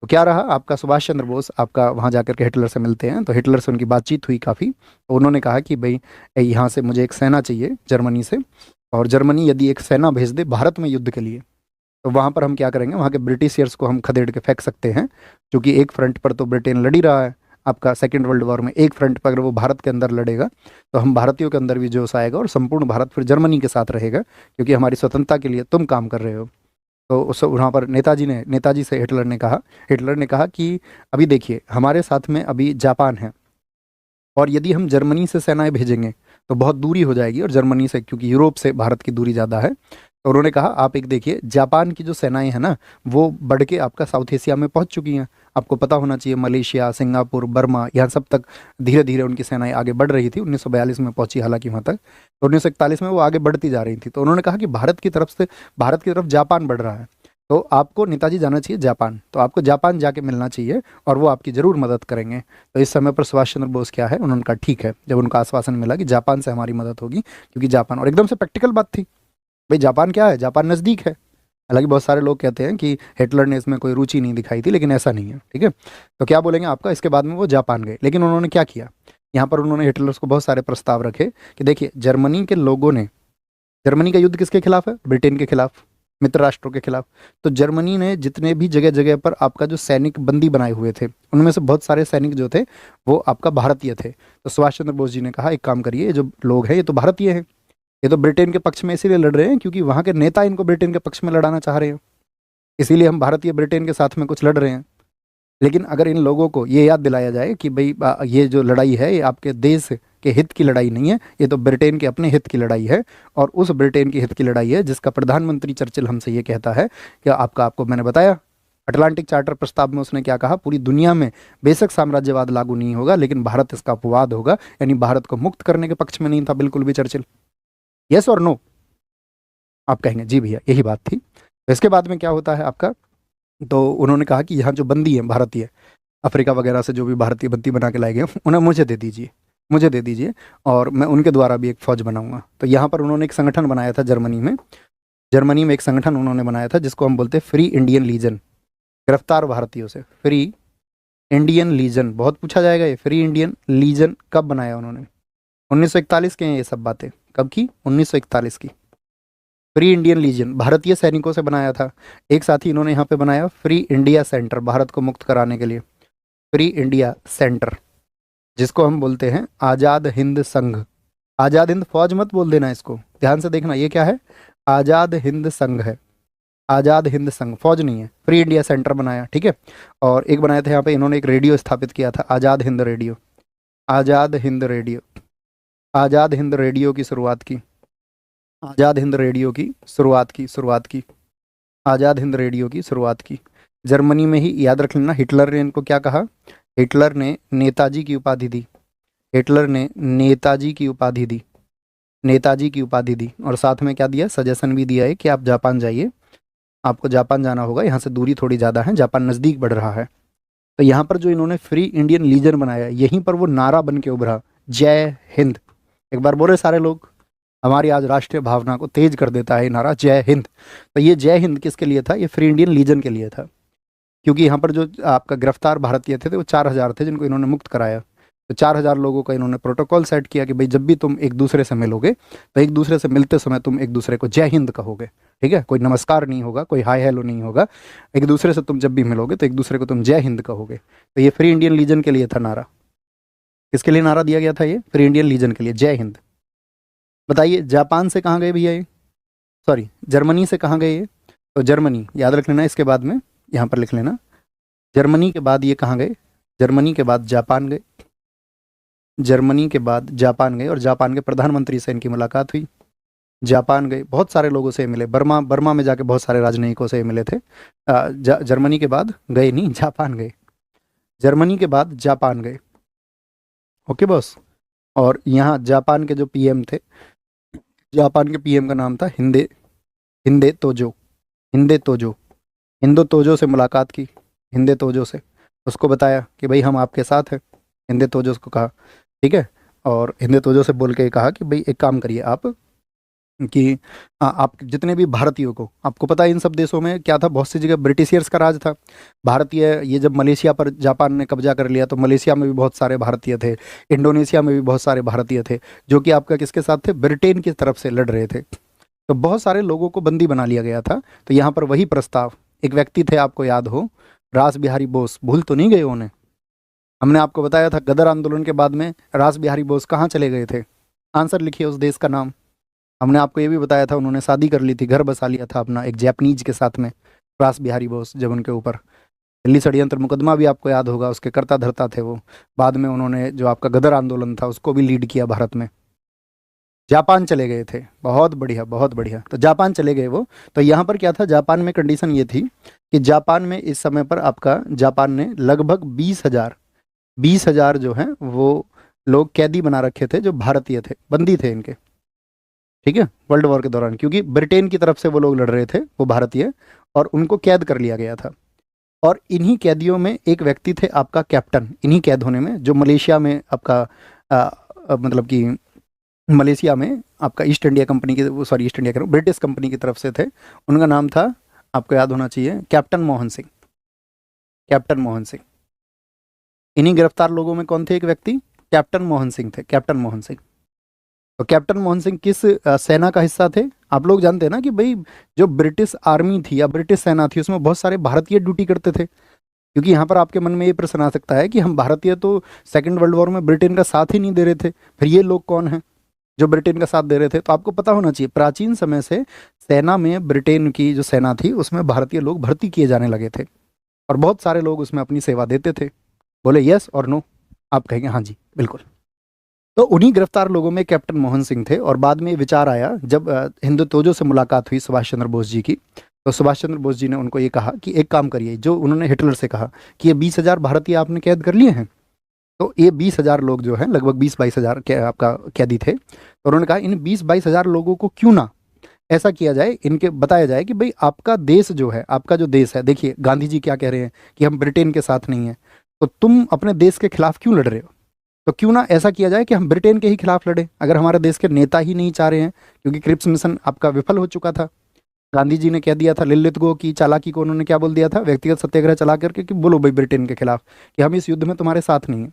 Speaker 1: तो क्या रहा आपका? सुभाष चंद्र बोस आपका वहाँ जाकर के हिटलर से मिलते हैं, तो हिटलर से उनकी बातचीत हुई काफ़ी। तो उन्होंने कहा कि भाई यहाँ से मुझे एक सेना चाहिए जर्मनी से, और जर्मनी यदि एक सेना भेज दे भारत में युद्ध के लिए, तो वहाँ पर हम क्या करेंगे, वहाँ के ब्रिटिशियर्स को हम खदेड़ के फेंक सकते हैं। क्योंकि एक फ्रंट पर तो ब्रिटेन लड़ ही रहा है आपका सेकेंड वर्ल्ड वॉर में, एक फ्रंट पर अगर वो भारत के अंदर लड़ेगा तो हम भारतीयों के अंदर भी जोश आएगा, और संपूर्ण भारत फिर जर्मनी के साथ रहेगा, क्योंकि हमारी स्वतंत्रता के लिए तुम काम कर रहे हो। तो उस वहाँ पर नेताजी से हिटलर ने कहा कि अभी देखिए हमारे साथ में अभी जापान है, और यदि हम जर्मनी से सेनाएं भेजेंगे तो बहुत दूरी हो जाएगी, और जर्मनी से, क्योंकि यूरोप से भारत की दूरी ज़्यादा है। तो उन्होंने कहा आप एक देखिए, जापान की जो सेनाएं हैं ना वो बढ़ के आपका साउथ एशिया में पहुंच चुकी हैं। आपको पता होना चाहिए, मलेशिया, सिंगापुर, बर्मा, यहाँ सब तक धीरे धीरे उनकी सेनाएं आगे बढ़ रही थी। 1942 में पहुंची हालांकि वहाँ तक, तो 1941 में वो आगे बढ़ती जा रही थी। तो उन्होंने कहा कि भारत की तरफ जापान बढ़ रहा है, तो आपको नेताजी जाना चाहिए जापान, तो आपको जापान जाके मिलना चाहिए, और वो आपकी ज़रूर मदद करेंगे। तो इस समय पर सुभाष चंद्र बोस क्या है, उन्होंने कहा ठीक है, जब उनका आश्वासन मिला कि जापान से हमारी मदद होगी, क्योंकि जापान, और एकदम से प्रैक्टिकल बात थी, भाई जापान क्या है, जापान नज़दीक है। हालांकि बहुत सारे लोग कहते हैं कि हिटलर ने इसमें कोई रुचि नहीं दिखाई थी, लेकिन ऐसा नहीं है। ठीक है, तो क्या बोलेंगे आपका, इसके बाद में वो जापान गए। लेकिन उन्होंने क्या किया, यहाँ पर उन्होंने हिटलर को बहुत सारे प्रस्ताव रखे कि देखिए जर्मनी के लोगों ने, जर्मनी का युद्ध किसके खिलाफ है? ब्रिटेन के खिलाफ, मित्र राष्ट्रों के खिलाफ। तो जर्मनी ने जितने भी जगह जगह पर आपका जो सैनिक बंदी बनाए हुए थे, उनमें से बहुत सारे सैनिक जो थे वो आपका भारतीय थे। तो सुभाष चंद्र बोस जी ने कहा एक काम करिए, ये जो लोग हैं ये तो भारतीय हैं, ये तो ब्रिटेन के पक्ष में इसीलिए लड़ रहे हैं क्योंकि वहाँ के नेता इनको ब्रिटेन के पक्ष में लड़ाना चाह रहे हैं, इसीलिए हम भारतीय ब्रिटेन के साथ में कुछ लड़ रहे हैं। लेकिन अगर इन लोगों को ये याद दिलाया जाए कि भाई ये जो लड़ाई है ये आपके देश के हित की लड़ाई नहीं है, ये तो ब्रिटेन के अपने हित की लड़ाई है, और उस ब्रिटेन के हित की लड़ाई है जिसका प्रधानमंत्री चर्चिल हमसे ये कहता है कि आपको मैंने बताया अटलांटिक चार्टर प्रस्ताव में उसने क्या कहा, पूरी दुनिया में बेशक साम्राज्यवाद लागू नहीं होगा लेकिन भारत इसका अपवाद होगा, यानी भारत को मुक्त करने के पक्ष में नहीं था बिल्कुल भी चर्चिल। यस और नो? आप कहेंगे जी भैया यही बात थी। तो इसके बाद में क्या होता है आपका, तो उन्होंने कहा कि यहाँ जो बंदी हैं भारतीय, अफ्रीका वगैरह से जो भी भारतीय बंदी बना के लाए गए उन्हें मुझे दे दीजिए, मुझे दे दीजिए, और मैं उनके द्वारा भी एक फ़ौज बनाऊंगा। तो यहाँ पर उन्होंने एक संगठन बनाया था जर्मनी में एक संगठन उन्होंने बनाया था जिसको हम बोलते हैं फ्री इंडियन लीजन, गिरफ्तार भारतीयों से फ्री इंडियन लीजन। बहुत पूछा जाएगा ये फ्री इंडियन लीजन कब बनाया उन्होंने? 1941 के हैं ये सब बातें, कब की? 1941 की। फ्री इंडियन लीजन भारतीय सैनिकों से बनाया था। एक साथ ही इन्होंने यहाँ पे बनाया फ्री इंडिया सेंटर, भारत को मुक्त कराने के लिए फ्री इंडिया सेंटर, जिसको हम बोलते हैं आज़ाद हिंद संघ। आज़ाद हिंद फौज मत बोल देना, इसको ध्यान से देखना, ये क्या है? आज़ाद हिंद संघ है, आज़ाद हिंद संघ, फौज नहीं है। फ्री इंडिया सेंटर बनाया, ठीक है। और एक बनाया था यहाँ पे इन्होंने, एक रेडियो स्थापित किया था, Azad Hind radio, Azad Hind radio, Azad Hind radio की शुरुआत की, आज़ाद हिंद रेडियो की शुरुआत की, आज़ाद हिंद रेडियो की शुरुआत की जर्मनी में ही। याद रख लेना, हिटलर ने इनको क्या कहा? हिटलर ने नेताजी की उपाधि दी, हिटलर ने नेताजी की उपाधि दी, नेताजी की उपाधि दी, और साथ में क्या दिया? सजेशन भी दिया है कि आप जापान जाइए आपको जापान जाना होगा, यहाँ से दूरी थोड़ी ज़्यादा है, जापान नज़दीक बढ़ रहा है। तो यहाँ पर जो इन्होंने फ्री इंडियन लीजन बनाया, यहीं पर वो नारा बन के उभरा, जय हिंद। एक बार बोले सारे लोग, हमारी आज राष्ट्रीय भावना को तेज कर देता है ये नारा, जय हिंद। तो ये जय हिंद किसके लिए था? ये फ्री इंडियन लीजन के लिए था, क्योंकि यहाँ पर जो आपका गिरफ्तार भारतीय थे वो 4,000 थे जिनको इन्होंने मुक्त कराया। तो 4,000 लोगों का इन्होंने प्रोटोकॉल सेट किया कि भाई जब भी तुम एक दूसरे से मिलोगे तो एक दूसरे से मिलते समय तुम एक दूसरे को जय हिंद कहोगे, ठीक है? कोई नमस्कार नहीं होगा, कोई हाय हेलो नहीं होगा, एक दूसरे से तुम जब भी मिलोगे तो एक दूसरे को तुम जय हिंद कहोगे। तो ये फ्री इंडियन लीजन के लिए था नारा। किसके लिए नारा दिया गया था? ये फ्री इंडियन लीजन के लिए, जय हिंद। बताइए जापान से कहाँ गए भैया ये? सॉरी, जर्मनी से कहाँ गए ये? तो जर्मनी याद रख लेना, इसके बाद में यहाँ पर लिख लेना, जर्मनी के बाद ये कहाँ गए? जर्मनी के बाद जापान गए, जर्मनी के बाद जापान गए और जापान के प्रधानमंत्री से इनकी मुलाकात हुई। जापान गए, बहुत सारे लोगों से मिले, बर्मा बर्मा में जाके बहुत सारे राजनयिकों से मिले थे। जर्मनी के बाद गए नहीं, जापान गए, जर्मनी के बाद जापान गए। Okay boss. और यहाँ जापान के जो पीएम थे, जापान के पीएम का नाम था हिंदे तोजो, हिंदे तोजो। हिंदो तोजो से मुलाकात की, हिंदे तोजो से, उसको बताया कि भाई हम आपके साथ हैं। हिंदे तोजो को कहा, ठीक है। और हिंदे तोजो से बोल के कहा कि भाई एक काम करिए आप, कि आप जितने भी भारतीयों को, आपको पता है इन सब देशों में क्या था, बहुत सी जगह ब्रिटिशियर्स का राज था। भारतीय, ये जब मलेशिया पर जापान ने कब्जा कर लिया तो मलेशिया में भी बहुत सारे भारतीय थे, इंडोनेशिया में भी बहुत सारे भारतीय थे, जो कि आपका किसके साथ थे? ब्रिटेन की तरफ से लड़ रहे थे। तो बहुत सारे लोगों को बंदी बना लिया गया था। तो यहाँ पर वही प्रस्ताव, एक व्यक्ति थे आपको याद हो, रास बिहारी बोस, भूल तो नहीं गए उन्हें? हमने आपको बताया था गदर आंदोलन के बाद में रास बिहारी बोस कहाँ चले गए थे? आंसर लिखिए उस देश का नाम। हमने आपको ये भी बताया था उन्होंने शादी कर ली थी, घर बसा लिया था अपना एक जैपनीज के साथ में, रास बिहारी बोस, जब उनके ऊपर दिल्ली षड्यंत्र मुकदमा भी आपको याद होगा, उसके कर्ता धर्ता थे वो। बाद में उन्होंने जो आपका गदर आंदोलन था उसको भी लीड किया भारत में। जापान चले गए थे, बहुत बढ़िया बहुत बढ़िया। तो जापान चले गए वो। तो यहाँ पर क्या था, जापान में कंडीशन ये थी कि जापान में इस समय पर आपका, जापान ने लगभग 20,000 जो हैं वो लोग कैदी बना रखे थे, जो भारतीय थे, बंदी थे इनके, ठीक है, वर्ल्ड वॉर के दौरान, क्योंकि ब्रिटेन की तरफ से वो लोग लड़ रहे थे, वो भारतीय, और उनको कैद कर लिया गया था। और इन्हीं कैदियों में एक व्यक्ति थे आपका कैप्टन, इन्हीं कैद होने में, जो मलेशिया में आपका मतलब कि मलेशिया में आपका ईस्ट इंडिया कंपनी की, सॉरी ईस्ट इंडिया कह रहा हूँ, ब्रिटिश कंपनी की तरफ से थे। उनका नाम था, आपको याद होना चाहिए, कैप्टन मोहन सिंह, कैप्टन मोहन सिंह। इन्हीं गिरफ्तार लोगों में कौन थे? एक व्यक्ति कैप्टन मोहन सिंह थे, कैप्टन मोहन सिंह। तो कैप्टन मोहन सिंह किस सेना का हिस्सा थे? आप लोग जानते हैं ना कि भाई जो ब्रिटिश आर्मी थी या ब्रिटिश सेना थी उसमें बहुत सारे भारतीय ड्यूटी करते थे। क्योंकि यहाँ पर आपके मन में ये प्रश्न आ सकता है कि हम भारतीय तो सेकंड वर्ल्ड वॉर में ब्रिटेन का साथ ही नहीं दे रहे थे, फिर ये लोग कौन हैं जो ब्रिटेन का साथ दे रहे थे? तो आपको पता होना चाहिए, प्राचीन समय से सेना में, ब्रिटेन की जो सेना थी उसमें भारतीय लोग भर्ती किए जाने लगे थे, और बहुत सारे लोग उसमें अपनी सेवा देते थे। बोले यस और नो? आप कहेंगे हाँ जी बिल्कुल। तो उन्हीं गिरफ्तार लोगों में कैप्टन मोहन सिंह थे। और बाद में विचार आया, जब हिंदू तोजो से मुलाकात हुई सुभाष चंद्र बोस जी की, तो सुभाष चंद्र बोस जी ने उनको ये कहा कि एक काम करिए, जो उन्होंने हिटलर से कहा कि ये 20,000 भारतीय आपने कैद कर लिए हैं, तो ये 20,000 लोग जो हैं, लगभग 20-22,000 के आपका कैदी थे, तो उन्होंने कहा इन 20-22,000 लोगों को क्यों ना ऐसा किया जाए, इनके बताया जाए कि भाई आपका देश जो है, आपका जो देश है, देखिए गांधी जी क्या कह रहे हैं कि हम ब्रिटेन के साथ नहीं हैं, तो तुम अपने देश के खिलाफ क्यों लड़ रहे हो? तो क्यों ना ऐसा किया जाए कि हम ब्रिटेन के ही खिलाफ लड़े, अगर हमारे देश के नेता ही नहीं चाह रहे हैं, क्योंकि क्रिप्स मिशन आपका विफल हो चुका था। गांधी जी ने कह दिया था, लिलित गो की चालाकी को उन्होंने क्या बोल दिया था, व्यक्तिगत सत्याग्रह चला करके कि बोलो भाई ब्रिटेन के खिलाफ कि हम इस युद्ध में तुम्हारे साथ नहीं है।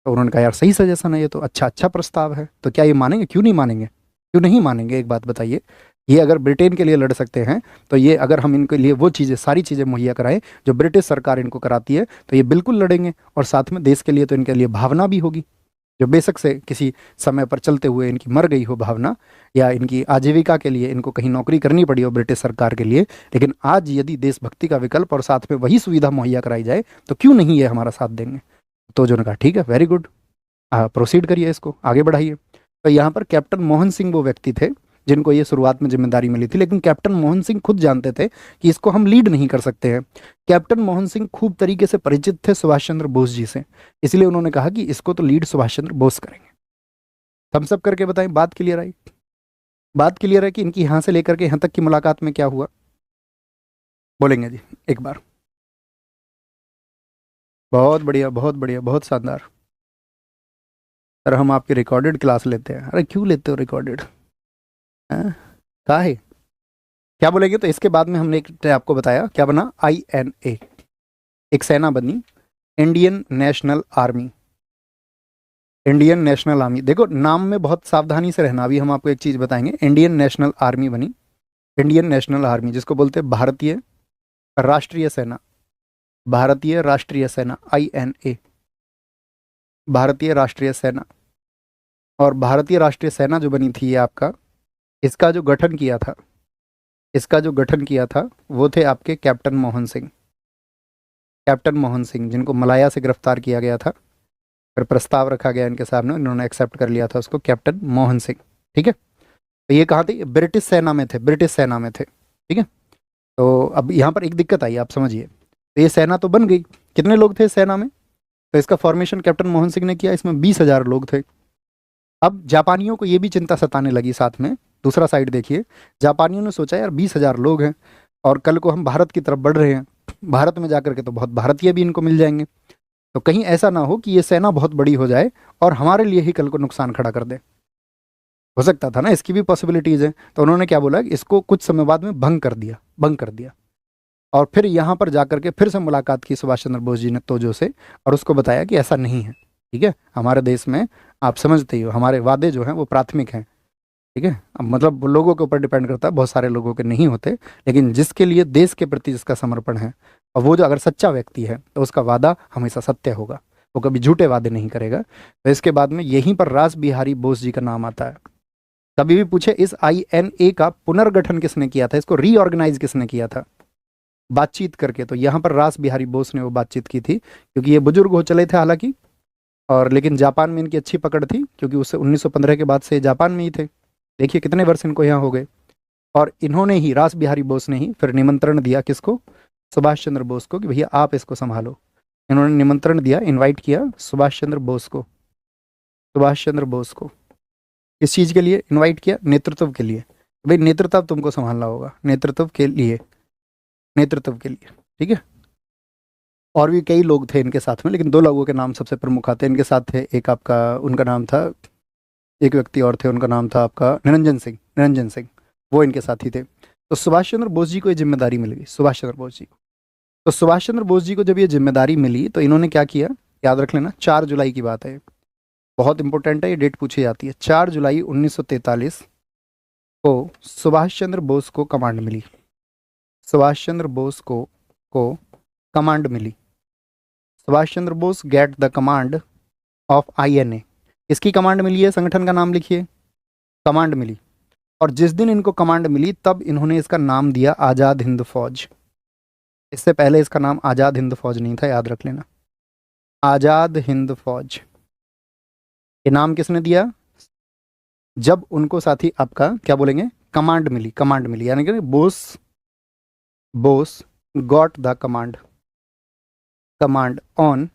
Speaker 1: तो उन्होंने कहा यार सही सजेशन है ये तो, अच्छा अच्छा प्रस्ताव है, तो क्या ये मानेंगे? क्यों नहीं मानेंगे, क्यों नहीं मानेंगे? एक बात बताइए, ये अगर ब्रिटेन के लिए लड़ सकते हैं, तो ये अगर हम इनके लिए वो चीज़ें, सारी चीज़ें मुहैया कराएं जो ब्रिटिश सरकार इनको कराती है, तो ये बिल्कुल लड़ेंगे। और साथ में देश के लिए तो इनके लिए भावना भी होगी, जो बेशक से किसी समय पर चलते हुए इनकी मर गई हो भावना, या इनकी आजीविका के लिए इनको कहीं नौकरी करनी पड़ी हो ब्रिटिश सरकार के लिए, लेकिन आज यदि देशभक्ति का विकल्प और साथ में वही सुविधा मुहैया कराई जाए तो क्यों नहीं ये हमारा साथ देंगे। तो जो ने कहा ठीक है, वेरी गुड, प्रोसीड करिए, इसको आगे बढ़ाइए। तो यहाँ पर कैप्टन मोहन सिंह वो व्यक्ति थे जिनको ये शुरुआत में जिम्मेदारी मिली थी, लेकिन कैप्टन मोहन सिंह खुद जानते थे कि इसको हम लीड नहीं कर सकते हैं। कैप्टन मोहन सिंह खूब तरीके से परिचित थे सुभाष चंद्र बोस जी से, इसलिए उन्होंने कहा कि इसको तो लीड सुभाष चंद्र बोस करेंगे। थम्स अप करके बताएं, बात क्लियर आई? बात क्लियर है कि इनकी यहाँ से लेकर के यहाँ तक की मुलाकात में क्या हुआ? बोलेंगे जी एक बार। बहुत बढ़िया, बहुत बढ़िया, बहुत शानदार। सर हम आपकी रिकॉर्डेड क्लास लेते हैं। अरे क्यों लेते हो रिकॉर्डेड? काहे? क्या बोलेंगे? तो इसके बाद में हमने एक आपको बताया क्या बना, INA, एक सेना बनी, Indian national army. Indian national army, देखो नाम में बहुत सावधानी से रहना। अभी हम आपको एक चीज बताएंगे, इंडियन नेशनल आर्मी बनी। इंडियन नेशनल आर्मी जिसको बोलते हैं भारतीय राष्ट्रीय सेना। भारतीय राष्ट्रीय सेना, INA, भारतीय राष्ट्रीय सेना। और भारतीय राष्ट्रीय सेना जो बनी थी ये आपका, इसका जो गठन किया था, इसका जो गठन किया था वो थे आपके कैप्टन मोहन सिंह। कैप्टन मोहन सिंह जिनको मलाया से गिरफ्तार किया गया था, फिर प्रस्ताव रखा गया इनके सामने, इन्होंने एक्सेप्ट कर लिया था उसको, कैप्टन मोहन सिंह। ठीक है, तो ये कहाँ थे? ब्रिटिश सेना में थे, ब्रिटिश सेना में थे। ठीक है, तो अब यहाँ पर एक दिक्कत आई, आप समझिए। तो ये सेना तो बन गई, कितने लोग थे इस सेना में? तो इसका फॉर्मेशन कैप्टन मोहन सिंह ने किया, इसमें 20,000 लोग थे। अब जापानियों को ये भी चिंता सताने लगी साथ में, दूसरा साइड देखिए। जापानियों ने सोचा यार 20,000 लोग हैं और कल को हम भारत की तरफ बढ़ रहे हैं, भारत में जाकर के तो बहुत भारतीय भी इनको मिल जाएंगे, तो कहीं ऐसा ना हो कि ये सेना बहुत बड़ी हो जाए और हमारे लिए ही कल को नुकसान खड़ा कर दे। हो सकता था ना, इसकी भी पॉसिबिलिटीज है। तो उन्होंने क्या बोला कि इसको कुछ समय बाद में भंग कर दिया, भंग कर दिया। और फिर यहाँ पर जाकर के फिर से मुलाकात की सुभाष चंद्र बोस जी ने तोजो से, और उसको बताया कि ऐसा नहीं है। ठीक है, हमारे देश में आप समझते ही हो हमारे वादे जो हैं वो प्राथमिक हैं। ठीक है, अब मतलब वो लोगों के ऊपर डिपेंड करता है, बहुत सारे लोगों के नहीं होते, लेकिन जिसके लिए देश के प्रति जिसका समर्पण है, और वो जो अगर सच्चा व्यक्ति है तो उसका वादा हमेशा सत्य होगा, वो कभी झूठे वादे नहीं करेगा। तो इसके बाद में यहीं पर रास बिहारी बोस जी का नाम आता है। कभी भी पूछे इस INA का पुनर्गठन किसने किया था, इसको रीऑर्गेनाइज किसने किया था बातचीत करके, तो यहाँ पर रास बिहारी बोस ने वो बातचीत की थी, क्योंकि ये बुजुर्ग हो चले थे हालांकि, और लेकिन जापान में इनकी अच्छी पकड़ थी, क्योंकि उससे 1915 के बाद से जापान में ही थे। देखिए कितने वर्ष इनको यहाँ हो गए। और इन्होंने ही, रास बिहारी बोस ने ही फिर निमंत्रण दिया किसको? सुभाष चंद्र बोस को, कि भैया आप इसको संभालो। इन्होंने निमंत्रण दिया, इनवाइट किया सुभाष चंद्र बोस को। सुभाष चंद्र बोस को किस चीज़ के लिए इनवाइट किया? नेतृत्व के लिए। भाई नेतृत्व तुमको संभालना होगा, नेतृत्व के लिए, नेतृत्व के लिए। ठीक है, और भी कई लोग थे इनके साथ में, लेकिन दो लोगों के नाम सबसे प्रमुख आते हैं इनके साथ थे। एक आपका, उनका नाम था, एक व्यक्ति और थे, उनका नाम था आपका निरंजन सिंह, निरंजन सिंह, वो इनके साथी थे। तो सुभाष चंद्र बोस जी को ये जिम्मेदारी मिल गई, सुभाष चंद्र बोस जी को। तो सुभाष चंद्र बोस जी को जब ये जिम्मेदारी मिली तो इन्होंने क्या किया, याद रख लेना, 4 जुलाई की बात है, बहुत इंपॉर्टेंट है, ये डेट पूछी जाती है। 4 जुलाई 1943 को सुभाष चंद्र बोस को कमांड मिली, सुभाष चंद्र बोस को कमांड मिली। Subhash Chandra Bose get the command of INA। इसकी कमांड मिली है, संगठन का नाम लिखिए, कमांड मिली। और जिस दिन इनको कमांड मिली तब इन्होंने इसका नाम दिया आज़ाद हिंद फौज। इससे पहले इसका नाम आज़ाद हिंद फौज नहीं था, याद रख लेना, आज़ाद हिंद फौज। ये नाम किसने दिया? जब उनको साथी आपका क्या बोलेंगे, कमांड मिली, कमांड मिली, यानी कि Bose, Bose got the command, command on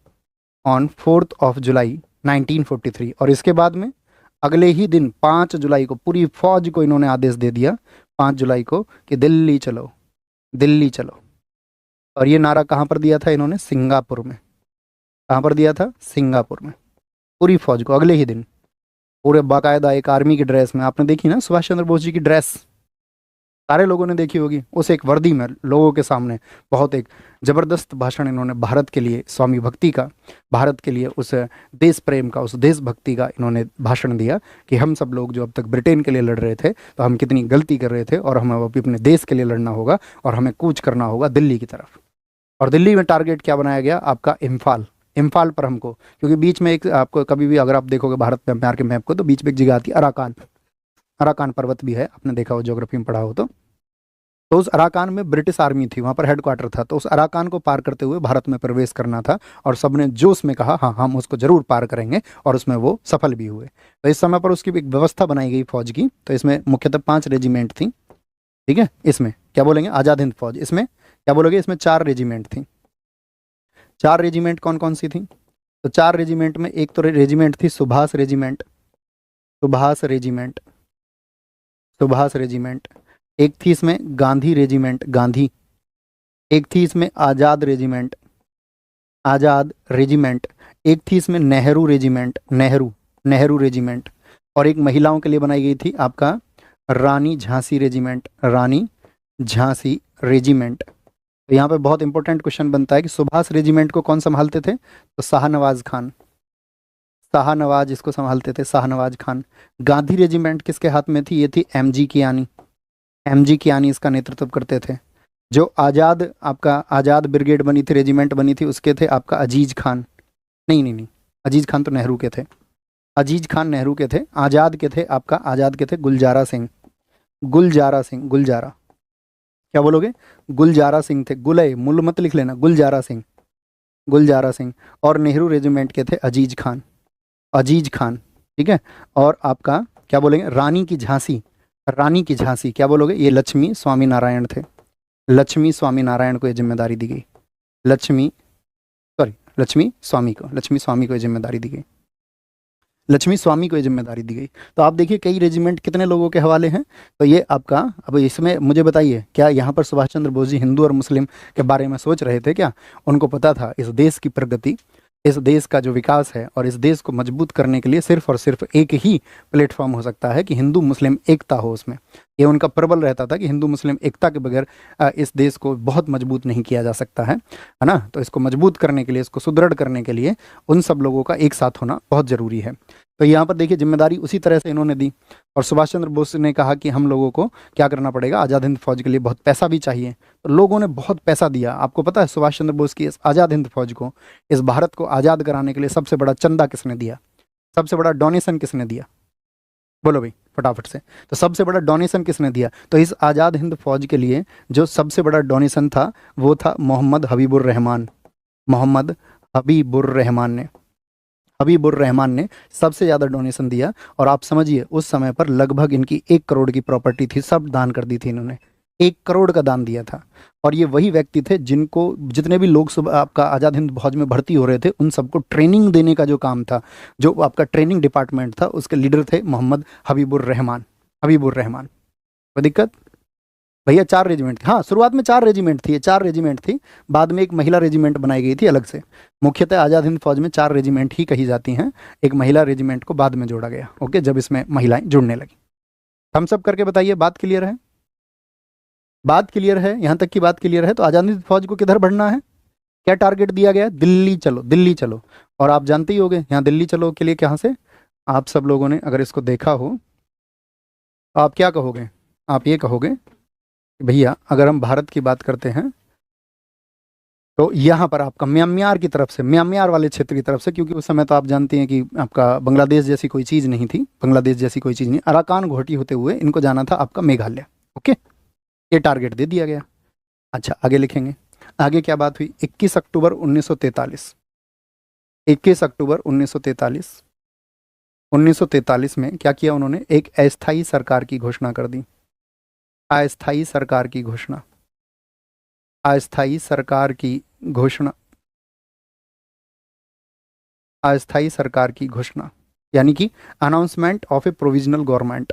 Speaker 1: 4 जुलाई 1943। और इसके बाद में अगले ही दिन 5 जुलाई को पूरी फौज को इन्होंने आदेश दे दिया, 5 जुलाई को, कि दिल्ली चलो, दिल्ली चलो। और ये नारा कहाँ पर दिया था इन्होंने? सिंगापुर में। कहाँ पर दिया था? सिंगापुर में। पूरी फौज को अगले ही दिन, पूरे बाकायदा एक आर्मी की ड्रेस में, आपने देखी ना सुभाष चंद्र बोस जी की ड्रेस, सारे लोगों ने देखी होगी, उस एक वर्दी में लोगों के सामने बहुत एक जबरदस्त भाषण इन्होंने भारत के लिए, स्वामी भक्ति का, भारत के लिए उस देश प्रेम का, उस देशभक्ति का इन्होंने भाषण दिया, कि हम सब लोग जो अब तक ब्रिटेन के लिए लड़ रहे थे तो हम कितनी गलती कर रहे थे, और हमें अब अपने देश के लिए लड़ना होगा और हमें कूच करना होगा दिल्ली की तरफ। और दिल्ली में टारगेट क्या बनाया गया आपका? इम्फाल, इम्फाल पर हमको, क्योंकि बीच में एक, आपको कभी भी अगर आप देखोगे भारत में प्यार के मैप को, तो बीच में एक जगह आती है अराकान, अराकान पर्वत भी है, आपने देखा हो, ज्योग्राफी में पढ़ा हो तो उस अराकान में ब्रिटिश आर्मी थी, वहाँ पर हेडक्वार्टर था। तो उस अराकान को पार करते हुए भारत में प्रवेश करना था, और सबने जोश में कहा हाँ हम उसको जरूर पार करेंगे, और उसमें वो सफल भी हुए। तो इस समय पर उसकी एक व्यवस्था बनाई गई फौज की। तो इसमें मुख्यतः 5 रेजिमेंट थी। ठीक है, इसमें क्या बोलेंगे? आज़ाद हिंद फौज। इसमें क्या बोलोगे? इसमें 4 रेजिमेंट थी। 4 रेजिमेंट कौन कौन सी थी? तो 4 रेजिमेंट में एक तो रेजिमेंट थी Subhash regiment, Subhash regiment, Subhash regiment. एक थी इसमें गांधी रेजिमेंट, गांधी, एक थी इसमें आज़ाद रेजिमेंट, आज़ाद रेजिमेंट। एक थी इसमें नेहरू रेजिमेंट, नेहरू, नेहरू रेजिमेंट। और एक महिलाओं के लिए बनाई गई थी आपका रानी झांसी रेजिमेंट, रानी झांसी रेजिमेंट। तो यहाँ पे बहुत इंपॉर्टेंट क्वेश्चन बनता है कि सुभाष रेजिमेंट को कौन संभालते थे, तो शाहनवाज खान, शाहनवाज इसको संभालते थे, शाहनवाज खान। गांधी रेजिमेंट किसके हाथ में थी, ये थी एमजी कियानी, एमजी कियानी इसका नेतृत्व करते थे। जो आज़ाद आपका आज़ाद ब्रिगेड बनी थी, रेजिमेंट बनी थी, उसके थे आपका अजीज खान, नहीं नहीं नहीं, अजीज खान तो नेहरू के थे, अजीज खान नेहरू के थे। आज़ाद के थे आपका, आज़ाद के थे गुलजारा सिंह, गुलजारा सिंह, गुलजारा, क्या बोलोगे, गुलजारा सिंह थे, गुलय मुल मत लिख लेना, गुलजारा सिंह, गुलजारा सिंह। और नेहरू रेजिमेंट के थे अजीज खान, अजीज खान, ठीक है। और आपका क्या बोलेंगे, रानी की झांसी, रानी की झांसी क्या बोलोगे, ये लक्ष्मी स्वामी नारायण थे, लक्ष्मी स्वामी नारायण को ये जिम्मेदारी दी गई, लक्ष्मी, सॉरी लक्ष्मी स्वामी को, लक्ष्मी स्वामी को ये जिम्मेदारी दी गई, लक्ष्मी स्वामी को ये जिम्मेदारी दी गई। तो आप देखिए कई रेजिमेंट कितने लोगों के हवाले हैं। तो ये आपका, अब इसमें मुझे बताइए, क्या यहाँ पर सुभाष चंद्र बोस जी हिंदू और मुस्लिम के बारे में सोच रहे थे क्या? उनको पता था इस देश की प्रगति, इस देश का जो विकास है और इस देश को मजबूत करने के लिए सिर्फ और सिर्फ एक ही प्लेटफॉर्म हो सकता है कि हिंदू मुस्लिम एकता हो उसमें। ये उनका प्रबल रहता था कि हिंदू मुस्लिम एकता के बगैर इस देश को बहुत मजबूत नहीं किया जा सकता है ना। तो इसको मजबूत करने के लिए, इसको सुदृढ़ करने के लिए उन सब लोगों का एक साथ होना बहुत ज़रूरी है। तो यहाँ पर देखिए जिम्मेदारी उसी तरह से इन्होंने दी। और सुभाष चंद्र बोस ने कहा कि हम लोगों को क्या करना पड़ेगा, आज़ाद हिंद फौज के लिए बहुत पैसा भी चाहिए। तो लोगों ने बहुत पैसा दिया। आपको पता है सुभाष चंद्र बोस की इस आज़ाद हिंद फौज को, इस भारत को आज़ाद कराने के लिए सबसे बड़ा चंदा किसने दिया, सबसे बड़ा डोनेशन किसने दिया, बोलो भाई फटाफट से। तो सबसे बड़ा डोनेशन किसने दिया, तो इस आज़ाद हिंद फौज के लिए जो सबसे बड़ा डोनेशन था वो था मोहम्मद हबीबुर रहमान, मोहम्मद हबीबुर रहमान ने, हबीबुर रहमान ने सबसे ज़्यादा डोनेशन दिया। और आप समझिए उस समय पर लगभग इनकी 1 करोड़ की प्रॉपर्टी थी, सब दान कर दी थी इन्होंने, 1 करोड़ का दान दिया था। और ये वही व्यक्ति थे जिनको, जितने भी लोग सुबह आपका आज़ाद हिंद फौज में भर्ती हो रहे थे उन सबको ट्रेनिंग देने का जो काम था, जो आपका ट्रेनिंग डिपार्टमेंट था, उसके लीडर थे मोहम्मद हबीबुर रहमान, हबीबुर रहमान। कोई दिक्कत भैया? 4 रेजिमेंट थी, हाँ शुरुआत में 4 रेजिमेंट थी, 4 रेजिमेंट थी, बाद में एक महिला रेजिमेंट बनाई गई थी अलग से। मुख्यतः आज़ाद हिंद फौज में 4 रेजिमेंट ही कही जाती हैं, एक महिला रेजिमेंट को बाद में जोड़ा गया, ओके, जब इसमें महिलाएं जुड़ने लगी। हम सब करके बताइए, बात क्लियर है? बात क्लियर है? यहाँ तक की बात क्लियर है? तो आज़ाद हिंद फौज को किधर बढ़ना है, क्या टारगेट दिया गया है? दिल्ली चलो, दिल्ली चलो। और आप जानते ही होंगे यहाँ दिल्ली चलो के लिए कहाँ से, आप सब लोगों ने अगर इसको देखा हो तो आप क्या कहोगे, आप ये कहोगे भैया अगर हम भारत की बात करते हैं तो यहाँ पर आपका म्यांमार की तरफ से, म्यांमार वाले क्षेत्र की तरफ से, क्योंकि उस समय तो आप जानते हैं कि आपका बांग्लादेश जैसी कोई चीज़ नहीं थी, बांग्लादेश जैसी कोई चीज़ नहीं, अराकान घाटी होते हुए इनको जाना था आपका मेघालय, ओके, ये टारगेट दे दिया गया। अच्छा आगे लिखेंगे, आगे क्या बात हुई, 21 अक्टूबर 1943, 21 अक्टूबर 1943, 1943 में क्या किया उन्होंने, एक अस्थायी सरकार की घोषणा कर दी, अस्थायी सरकार की घोषणा, अस्थायी सरकार की घोषणा, अस्थायी सरकार की घोषणा, यानी कि announcement of A provisional government,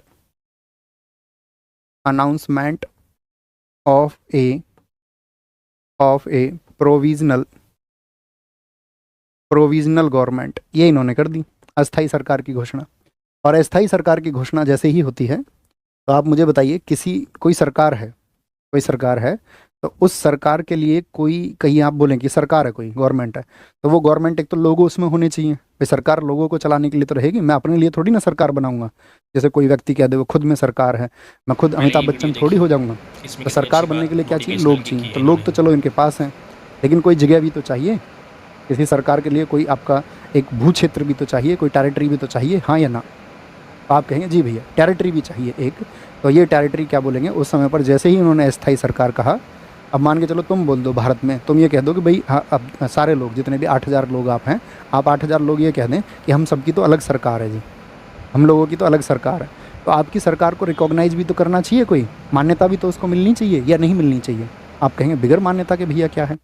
Speaker 1: announcement of A provisional government, ये इन्होंने कर दी, अस्थायी सरकार की घोषणा। और अस्थायी सरकार की घोषणा जैसे ही होती है तो आप मुझे बताइए, कोई सरकार है, कोई सरकार है, तो उस सरकार के लिए कोई, कहीं आप बोलें कि सरकार है, कोई गवर्नमेंट है, तो वो गवर्नमेंट एक तो लोगों उसमें होने चाहिए भाई, सरकार लोगों को चलाने के लिए तो रहेगी, मैं अपने लिए थोड़ी ना सरकार बनाऊंगा। जैसे कोई व्यक्ति कह दे वो खुद में सरकार है, मैं खुद अमिताभ बच्चन थोड़ी हो जाऊंगा। तो सरकार बनने के लिए क्या चाहिए, लोग चाहिए। तो लोग तो चलो इनके पास हैं, लेकिन कोई जगह भी तो चाहिए, किसी सरकार के लिए कोई आपका एक भू क्षेत्र भी तो चाहिए, कोई टेरिटरी भी तो चाहिए, हाँ या ना? आप कहेंगे जी भैया टेरिटरी भी चाहिए एक। तो ये टेरिटरी क्या बोलेंगे, उस समय पर जैसे ही उन्होंने अस्थायी सरकार कहा, अब मान के चलो तुम बोल दो भारत में, तुम ये कह दो कि भाई हाँ, अब सारे लोग जितने भी 8,000 लोग आप हैं, आप 8,000 लोग ये कह दें कि हम सबकी तो अलग सरकार है जी, हम लोगों की तो अलग सरकार है। तो आपकी सरकार को रिकॉग्नाइज भी तो करना चाहिए, कोई मान्यता भी तो उसको मिलनी चाहिए या नहीं मिलनी चाहिए? आप कहेंगे बिगर मान्यता के भैया क्या है?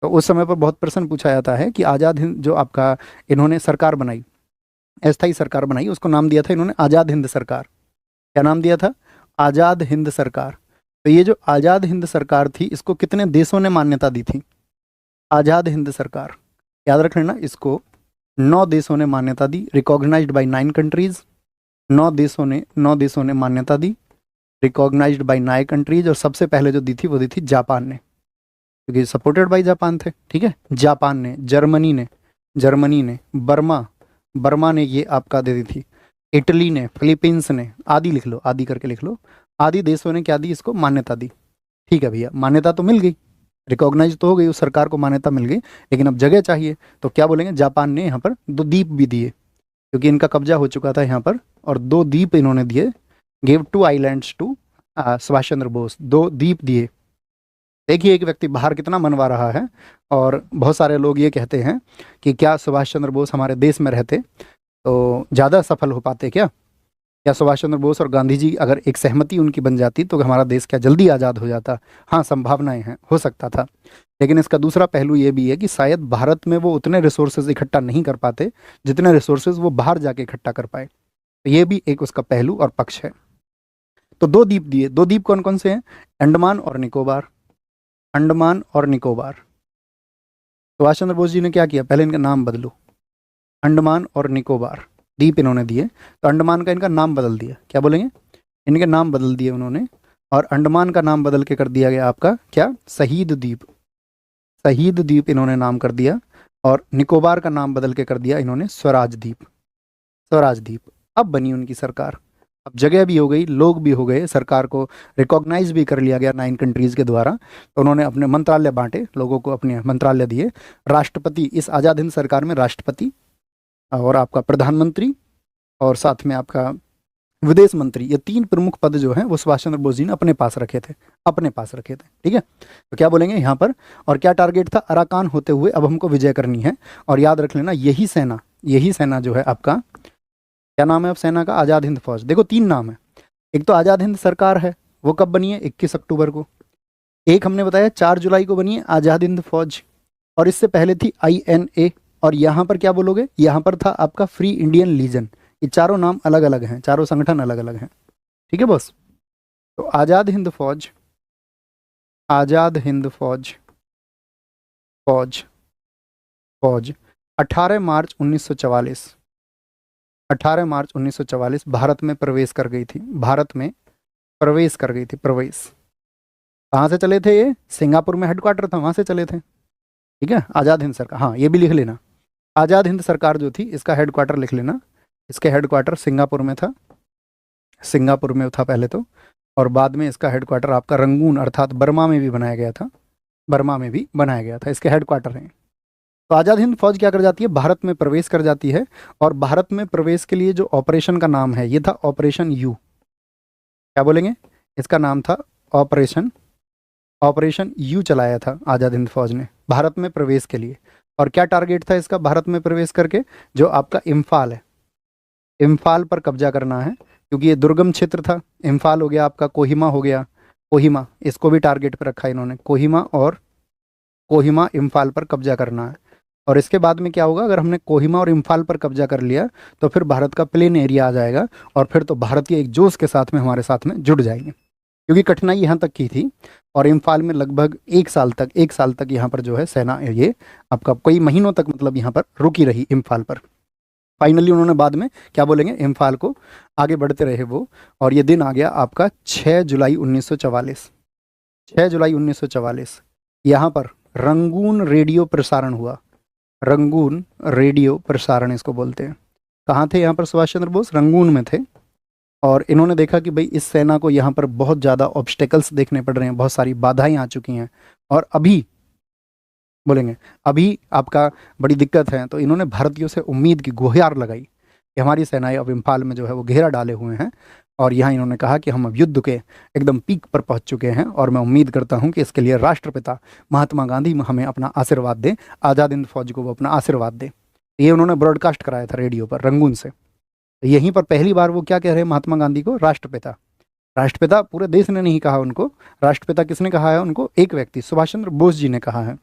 Speaker 1: तो उस समय पर बहुत प्रश्न पूछा जाता है कि आज़ाद हिंद जो आपका इन्होंने सरकार बनाई, अस्थायी सरकार बनाई, उसको नाम दिया था इन्होंने आज़ाद हिंद सरकार। क्या नाम दिया था? आज़ाद हिंद सरकार। तो ये जो आज़ाद हिंद सरकार थी, इसको कितने देशों ने मान्यता दी थी? आज़ाद हिंद सरकार, याद रख लेना इसको, 9 देशों ने मान्यता दी, रिकॉग्नाइज्ड बाय 9 कंट्रीज। 9 देशों ने मान्यता दी, रिकॉग्नाइज्ड बाय 9 कंट्रीज। और सबसे पहले जो दी थी वो दी थी जापान ने, क्योंकि सपोर्टेड बाय जापान थे, ठीक है। जापान ने, जर्मनी ने, बर्मा ने ये आपका दे दी थी, इटली ने, फिलीपींस ने, आदि लिख लो, आदि करके लिख लो, आदि देशों ने क्या दी, इसको मान्यता दी। ठीक है भैया, मान्यता तो मिल गई, रिकॉग्नाइज तो हो गई, उस सरकार को मान्यता मिल गई, लेकिन अब जगह चाहिए, तो क्या बोलेंगे, जापान ने यहाँ पर 2 द्वीप भी दिए, क्योंकि इनका कब्जा हो चुका था यहाँ पर, और 2 द्वीप इन्होंने दिए, give 2 islands to Subhash Chandra Bose, 2 द्वीप दिए। देखिए एक व्यक्ति बाहर कितना मनवा रहा है, और बहुत सारे लोग ये कहते हैं कि क्या सुभाष चंद्र बोस हमारे देश में रहते तो ज़्यादा सफल हो पाते क्या सुभाष चंद्र बोस और गांधी जी अगर एक सहमति उनकी बन जाती तो हमारा देश क्या जल्दी आज़ाद हो जाता? हाँ, संभावनाएं हैं, हो सकता था। लेकिन इसका दूसरा पहलू ये भी है कि शायद भारत में वो उतने रिसोर्सेज इकट्ठा नहीं कर पाते जितने रिसोर्सेज वो बाहर जाके इकट्ठा कर पाए। तो ये भी एक उसका पहलू और पक्ष है। तो 2 द्वीप दिए, 2 द्वीप कौन कौन से हैं? अंडमान और निकोबार। अंडमान और निकोबार। सुभाष चंद्र बोस जी ने क्या किया, पहले इनका नाम बदलो, अंडमान और निकोबार द्वीप इन्होंने दिए, तो अंडमान का इनका नाम बदल दिया, क्या बोलेंगे, इनके नाम बदल दिए उन्होंने, और अंडमान का नाम बदल के कर दिया गया आपका क्या, शहीद द्वीप। शहीद द्वीप इन्होंने नाम कर दिया, और निकोबार का नाम बदल के कर दिया इन्होंने स्वराज द्वीप। स्वराज द्वीप। अब बनी उनकी सरकार, अब जगह भी हो गई, लोग भी हो गए, सरकार को रिकॉग्नाइज भी कर लिया गया 9 कंट्रीज़ के द्वारा। तो उन्होंने अपने मंत्रालय बांटे, लोगों को अपने मंत्रालय दिए। राष्ट्रपति, इस आज़ाद हिंद सरकार में राष्ट्रपति और आपका प्रधानमंत्री और साथ में आपका विदेश मंत्री, ये 3 प्रमुख पद जो हैं वो सुभाष चंद्र बोस जी ने अपने पास रखे थे, ठीक है। तो क्या बोलेंगे यहाँ पर, और क्या टारगेट था, अराकान होते हुए अब हमको विजय करनी है। और याद रख लेना, यही सेना जो है आपका, क्या नाम है अब सेना का, आज़ाद हिंद फौज। देखो 3 नाम है, एक तो आज़ाद हिंद सरकार है, वो कब बनी है, 21 अक्टूबर को। एक हमने बताया 4 जुलाई को बनी है आज़ाद हिंद फौज, और इससे पहले थी INA। और यहाँ पर क्या बोलोगे, यहाँ पर था आपका फ्री इंडियन लीजन। ये चारों नाम अलग अलग हैं, चारों संगठन अलग अलग हैं, ठीक है बॉस। तो आज़ाद हिंद फौज, आज़ाद हिंद फौज, फौज, फौज 18 मार्च 1944, 18 मार्च 1944 भारत में प्रवेश कर गई थी, भारत में प्रवेश कर गई थी। प्रवेश कहाँ से चले थे ये, सिंगापुर में हेडक्वार्टर था, वहाँ से चले थे, ठीक है। आज़ाद हिंद सरकार, हाँ ये भी लिख लेना, आज़ाद हिंद सरकार जो थी इसका हेडक्वार्टर लिख लेना, इसके हेडक्वार्टर सिंगापुर में था, सिंगापुर में था पहले तो, और बाद में इसका हेडक्वार्टर आपका रंगून अर्थात बर्मा में भी बनाया गया था, बर्मा में भी बनाया गया था, इसके हेडक्वार्टर हैं। तो आज़ाद हिंद फौज क्या कर जाती है, भारत में प्रवेश कर जाती है, और भारत में प्रवेश के लिए जो ऑपरेशन का नाम है ये था ऑपरेशन यू। क्या बोलेंगे, इसका नाम था ऑपरेशन यू चलाया था आज़ाद हिंद फौज ने भारत में प्रवेश के लिए। और क्या टारगेट था इसका, भारत में प्रवेश करके जो आपका इम्फाल है, इम्फाल पर कब्जा करना है, क्योंकि ये दुर्गम क्षेत्र था। इम्फाल हो गया आपका, कोहिमा हो गया, कोहिमा इसको भी टारगेट पर रखा इन्होंने, कोहिमा इम्फाल पर कब्जा करना है। और इसके बाद में क्या होगा, अगर हमने कोहिमा और इम्फाल पर कब्जा कर लिया तो फिर भारत का प्लेन एरिया आ जाएगा, और फिर तो भारतीय एक जोश के साथ में हमारे साथ में जुड़ जाएंगे। क्योंकि कठिनाई यहाँ तक की थी, और इम्फाल में लगभग 1 साल तक यहाँ पर जो है सेना ये आपका कई महीनों तक मतलब यहाँ पर रुकी रही इम्फाल पर। फाइनली उन्होंने बाद में क्या बोलेंगे, इम्फाल को आगे बढ़ते रहे वो, और ये दिन आ गया आपका 6 जुलाई 1944। 6 जुलाई 1944 यहाँ पर रंगून रेडियो प्रसारण हुआ, रंगून रेडियो प्रसारण इसको बोलते हैं। कहाँ थे यहाँ पर सुभाष चंद्र बोस, रंगून में थे। और इन्होंने देखा कि भाई इस सेना को यहाँ पर बहुत ज़्यादा ऑब्स्टेकल्स देखने पड़ रहे हैं, बहुत सारी बाधाएं आ चुकी हैं, और अभी बोलेंगे अभी आपका बड़ी दिक्कत है। तो इन्होंने भारतीयों से उम्मीद की गुहार लगाई कि हमारी सेनाएं अब इम्फाल में जो है वो घेरा डाले हुए हैं, और यहाँ इन्होंने कहा कि हम अब युद्ध के एकदम पीक पर पहुँच चुके हैं, और मैं उम्मीद करता हूँ कि इसके लिए राष्ट्रपिता महात्मा गांधी हमें अपना आशीर्वाद दें, आज़ाद हिंद फौज को वो अपना आशीर्वाद दें। ये उन्होंने ब्रॉडकास्ट कराया था रेडियो पर रंगून से। तो यहीं पर पहली बार वो क्या कह रहे हैं महात्मा गांधी को, राष्ट्रपिता। राष्ट्रपिता पूरे देश ने नहीं कहा उनको, राष्ट्रपिता किसने कहा है उनको, एक व्यक्ति सुभाष चंद्र बोस जी ने कहा है,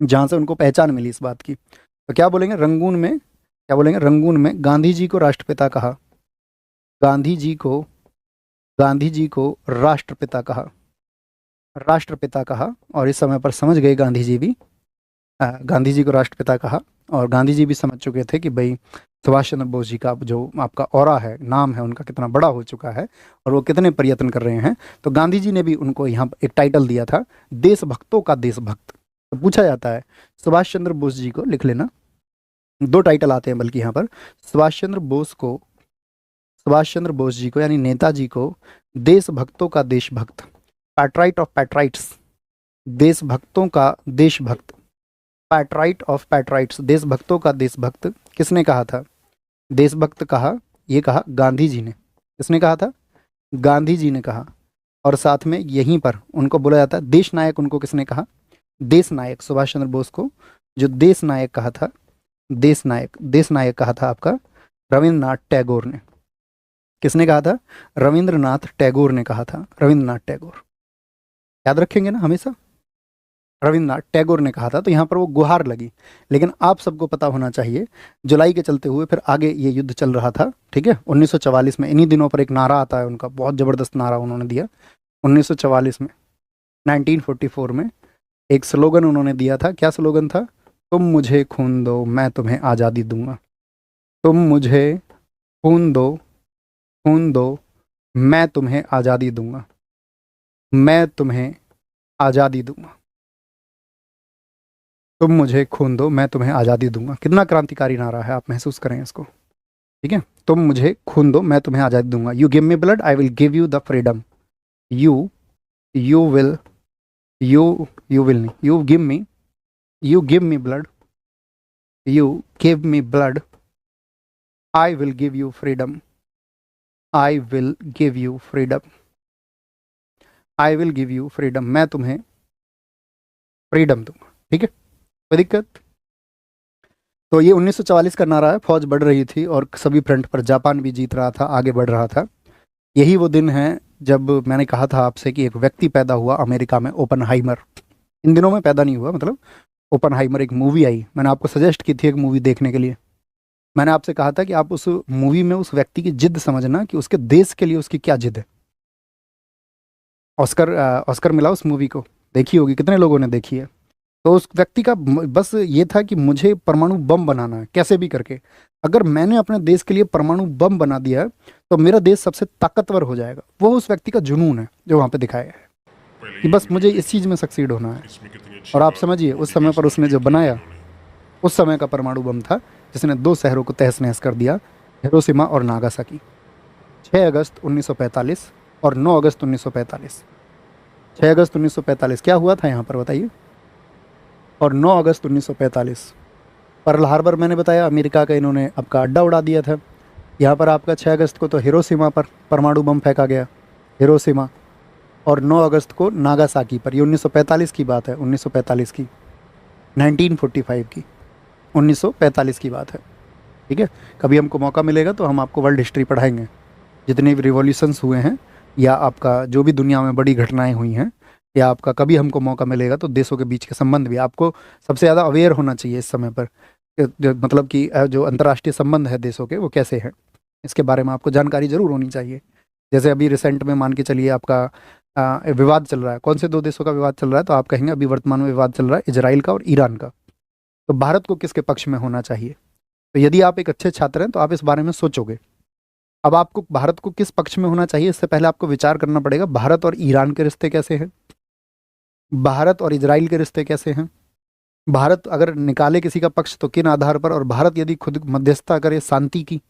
Speaker 1: जहाँ से उनको पहचान मिली इस बात की। तो क्या बोलेंगे रंगून में, क्या बोलेंगे रंगून में गांधी जी को राष्ट्रपिता कहा, गांधी जी को राष्ट्रपिता कहा। राष्ट्रपिता कहा, और इस समय पर समझ गए गांधी जी भी, गांधी जी को राष्ट्रपिता कहा, और गांधी जी भी समझ चुके थे कि भाई सुभाष चंद्र बोस जी का जो आपका ऑरा है, नाम है उनका, कितना बड़ा हो चुका है और वो कितने प्रयत्न कर रहे हैं। तो गांधी जी ने भी उनको यहाँ एक टाइटल दिया था, देशभक्तों का देशभक्त। तो पूछा जाता है सुभाष चंद्र बोस जी को, लिख लेना, दो टाइटल आते हैं बल्कि यहाँ पर, सुभाष चंद्र बोस को, सुभाष चंद्र बोस जी को यानी नेताजी को देशभक्तों का देशभक्त, पैट्राइट ऑफ पैट्राइट्स, देशभक्तों का देशभक्त, पैट्राइट ऑफ पैट्राइट्स, देशभक्तों का देशभक्त किसने कहा था? देशभक्त कहा, ये कहा गांधी जी ने। किसने कहा था? गांधी जी ने कहा। और साथ में यहीं पर उनको बोला जाता है देश नायक। उनको किसने कहा? देश नायक। सुभाष चंद्र बोस को जो देश नायक कहा था, देश नायक, देश नायक कहा था आपका रविंद्रनाथ टैगोर ने। किसने कहा था? रविंद्रनाथ टैगोर ने कहा था, रविंद्रनाथ टैगोर। याद रखेंगे ना हमेशा, रविंद्रनाथ टैगोर ने कहा था। तो यहाँ पर वो गुहार लगी। लेकिन आप सबको पता होना चाहिए, जुलाई के चलते हुए फिर आगे ये युद्ध चल रहा था, ठीक है। 1944 में इन्हीं दिनों पर एक नारा आता है उनका, बहुत ज़बरदस्त नारा उन्होंने दिया 1944 में, 1944 में एक स्लोगन उन्होंने दिया था। क्या स्लोगन था? तुम मुझे खून दो मैं तुम्हें आज़ादी दूंगा। तुम मुझे खून दो, खून दो, मैं तुम्हें आज़ादी दूंगा, मैं तुम्हें आज़ादी दूंगा। तुम मुझे खून दो मैं तुम्हें आज़ादी दूंगा। कितना क्रांतिकारी नारा है, आप महसूस करें इसको, ठीक है। तुम मुझे खून दो मैं तुम्हें आज़ादी दूंगा। You give me blood I will give you the freedom. You you will you will नहीं, you give me blood, you give me blood, I will give you freedom, I will give you freedom, I will give you freedom, मैं तुम्हें freedom दूंगा, ठीक है। कोई दिक्कत? तो ये 1944 का नारा है। फौज बढ़ रही थी और सभी फ्रंट पर जापान भी जीत रहा था, आगे बढ़ रहा था। यही वो दिन है जब मैंने कहा था आपसे कि एक व्यक्ति पैदा हुआ अमेरिका में, ओपनहाइमर। इन दिनों में पैदा नहीं हुआ, मतलब ओपनहाइमर एक मूवी आई, मैंने आपको सजेस्ट की थी एक मूवी देखने के लिए। मैंने आपसे कहा था कि आप उस मूवी में उस व्यक्ति की जिद समझना कि उसके देश के लिए उसकी क्या जिद है। ऑस्कर ऑस्कर मिला उस मूवी को, देखी होगी, कितने लोगों ने देखी है। तो उस व्यक्ति का बस ये था कि मुझे परमाणु बम बनाना है कैसे भी करके। अगर मैंने अपने देश के लिए परमाणु बम बना दिया है तो मेरा देश सबसे ताकतवर हो जाएगा। वो उस व्यक्ति का जुनून है जो वहाँ पे दिखाया है कि बस मुझे इस चीज़ में सक्सीड होना है। और आप समझिए उस समय पर उसने जो बनाया, उस समय का परमाणु बम था जिसने 2 शहरों को तहस नहस कर दिया, हिरोशिमा और नागासाकी। 6 अगस्त 1945 और 9 अगस्त 1945। 6 अगस्त 1945 क्या हुआ था यहाँ पर बताइए, और 9 अगस्त 1945 पर्ल हार्बर, मैंने बताया अमेरिका का इन्होंने आपका अड्डा उड़ा दिया था। यहाँ पर आपका 6 अगस्त को तो हिरोशिमा पर परमाणु बम फेंका गया, हिरोशिमा, और 9 अगस्त को नागासाकी पर। ये 1945 की बात है, 1945 की, 1945 की, 1945 की बात है, ठीक है। कभी हमको मौका मिलेगा तो हम आपको वर्ल्ड हिस्ट्री पढ़ाएंगे, जितने भी रिवॉल्यूशंस हुए हैं या आपका जो भी दुनिया में बड़ी घटनाएं हुई हैं, या आपका कभी हमको मौका मिलेगा तो देशों के बीच के संबंध भी आपको सबसे ज़्यादा अवेयर होना चाहिए इस समय पर। मतलब कि जो अंतर्राष्ट्रीय संबंध है देशों के वो कैसे हैं, इसके बारे में आपको जानकारी ज़रूर होनी चाहिए। जैसे अभी रिसेंट में मान के चलिए आपका विवाद चल रहा है, कौन से 2 देशों का विवाद चल रहा है? तो आप कहेंगे अभी वर्तमान में विवाद चल रहा है इजराइल का और ईरान का। तो भारत को किसके पक्ष में होना चाहिए? तो यदि आप एक अच्छे छात्र हैं तो आप इस बारे में सोचोगे। अब आपको भारत को किस पक्ष में होना चाहिए, इससे पहले आपको विचार करना पड़ेगा भारत और ईरान के रिश्ते कैसे हैं, भारत और इजराइल के रिश्ते कैसे हैं, भारत अगर निकाले किसी का पक्ष तो किन आधार पर, और भारत यदि खुद मध्यस्थता करे शांति की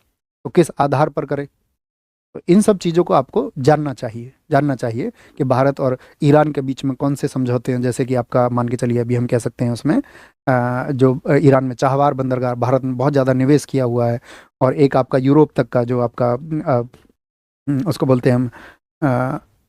Speaker 1: तो किस आधार पर करे। तो इन सब चीज़ों को आपको जानना चाहिए, जानना चाहिए कि भारत और ईरान के बीच में कौन से समझौते हैं। जैसे कि आपका मान के चलिए अभी हम कह सकते हैं उसमें जो ईरान में चाहवार बंदरगाह भारत में बहुत ज़्यादा निवेश किया हुआ है, और एक आपका यूरोप तक का जो आपका उसको बोलते हैं हम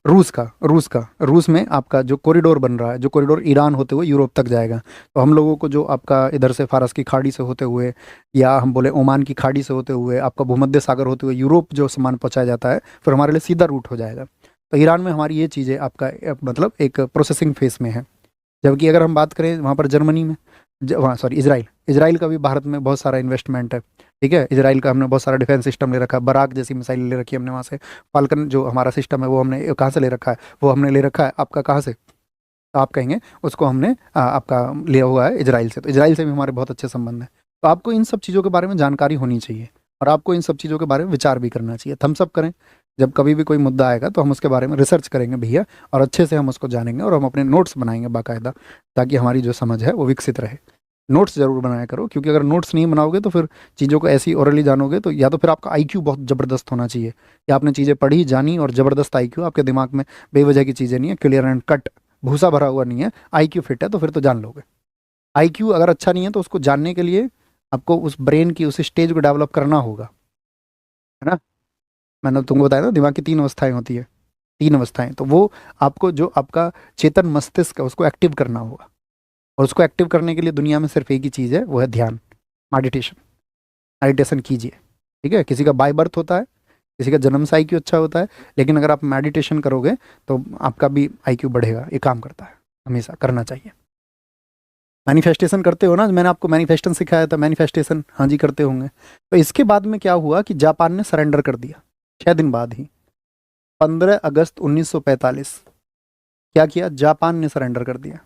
Speaker 1: रूस में आपका जो कॉरिडोर बन रहा है, जो कॉरिडोर ईरान होते हुए यूरोप तक जाएगा। तो हम लोगों को जो आपका इधर से फारस की खाड़ी से होते हुए, या हम बोले ओमान की खाड़ी से होते हुए, आपका भूमध्य सागर होते हुए यूरोप जो सामान पहुंचाया जाता है, फिर हमारे लिए सीधा रूट हो जाएगा। तो ईरान में हमारी ये चीज़ें आपका मतलब एक प्रोसेसिंग फेस में है। जबकि अगर हम बात करें वहाँ पर जर्मनी में, वहाँ सॉरी इजराइल का भी भारत में बहुत सारा इन्वेस्टमेंट है, ठीक है। इजराइल का हमने बहुत सारा डिफेंस सिस्टम ले रखा है, बराक जैसी मिसाइल ले रखी है हमने वहाँ से। फाल्कन जो हमारा सिस्टम है वो हमने कहाँ से ले रखा है, वो हमने ले रखा है आपका कहाँ से, तो आप कहेंगे उसको हमने आपका लिया हुआ है इजराइल से, तो इजराइल से भी हमारे बहुत अच्छे संबंध हैं। तो आपको इन सब चीज़ों के बारे में जानकारी होनी चाहिए और आपको इन सब चीज़ों के बारे में विचार भी करना चाहिए। थम्स अप करें, जब कभी भी कोई मुद्दा आएगा तो हम उसके बारे में रिसर्च करेंगे भैया, और अच्छे से हम उसको जानेंगे और हम अपने नोट्स बनाएंगे बाकायदा, ताकि हमारी जो समझ है वो विकसित रहे। नोट्स ज़रूर बनाया करो, क्योंकि अगर नोट्स नहीं बनाओगे तो फिर चीज़ों को ऐसी ओरली जानोगे तो या तो फिर आपका आईक्यू बहुत ज़बरदस्त होना चाहिए, या आपने चीज़ें पढ़ी जानी और ज़बरदस्त आईक्यू, आपके दिमाग में बेवजह की चीज़ें नहीं है, क्लियर एंड कट भूसा भरा हुआ नहीं है, आईक्यू फिट है, तो फिर तो जान लोगे। आईक्यू अगर अच्छा नहीं है तो उसको जानने के लिए आपको उस ब्रेन की उस स्टेज को डेवलप करना होगा, है ना। मैंने तुमको बताया ना, दिमाग की 3 अवस्थाएं होती है, 3 अवस्थाएं, तो वो आपको जो आपका चेतन मस्तिष्क है उसको एक्टिव करना होगा, और उसको एक्टिव करने के लिए दुनिया में सिर्फ एक ही चीज़ है, वो है ध्यान, मेडिटेशन। मेडिटेशन कीजिए, ठीक है। किसी का बाय बर्थ होता है, किसी का जन्म से आईक्यू अच्छा होता है, लेकिन अगर आप मेडिटेशन करोगे तो आपका भी आईक्यू बढ़ेगा, ये काम करता है, हमेशा करना चाहिए। मैनिफेस्टेशन करते हो ना, मैंने आपको मैनिफेस्टेशन सिखाया था, मैनिफेस्टेशन हाँ जी करते होंगे। तो इसके बाद में क्या हुआ कि जापान ने सरेंडर कर दिया 6 दिन बाद ही, 15 अगस्त 1945। क्या किया, जापान ने सरेंडर कर दिया।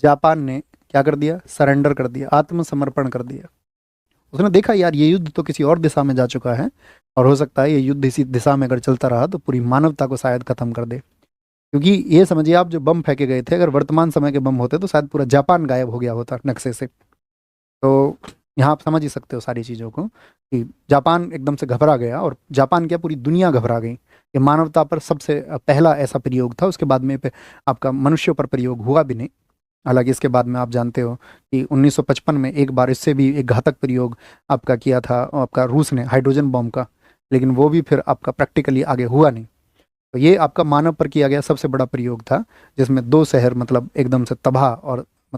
Speaker 1: जापान ने क्या कर दिया, सरेंडर कर दिया, आत्मसमर्पण कर दिया। उसने देखा यार ये युद्ध तो किसी और दिशा में जा चुका है, और हो सकता है ये युद्ध इसी दिशा में अगर चलता रहा तो पूरी मानवता को शायद खत्म कर दे। क्योंकि ये समझिए आप, जो बम फेंके गए थे अगर वर्तमान समय के बम होते तो शायद पूरा जापान गायब हो गया होता नक्शे से। तो यहाँ आप समझ ही सकते हो सारी चीज़ों को कि जापान एकदम से घबरा गया, और जापान क्या पूरी दुनिया घबरा गई। ये मानवता पर सबसे पहला ऐसा प्रयोग था, उसके बाद में आपका मनुष्यों पर प्रयोग हुआ भी नहीं। हालांकि इसके बाद में आप जानते हो कि 1955 में एक बार इससे भी एक घातक प्रयोग आपका किया था आपका रूस ने, हाइड्रोजन बम का, लेकिन वो भी फिर आपका प्रैक्टिकली आगे हुआ नहीं। तो ये आपका मानव पर किया गया सबसे बड़ा प्रयोग था, जिसमें 2 शहर मतलब एकदम से तबाह और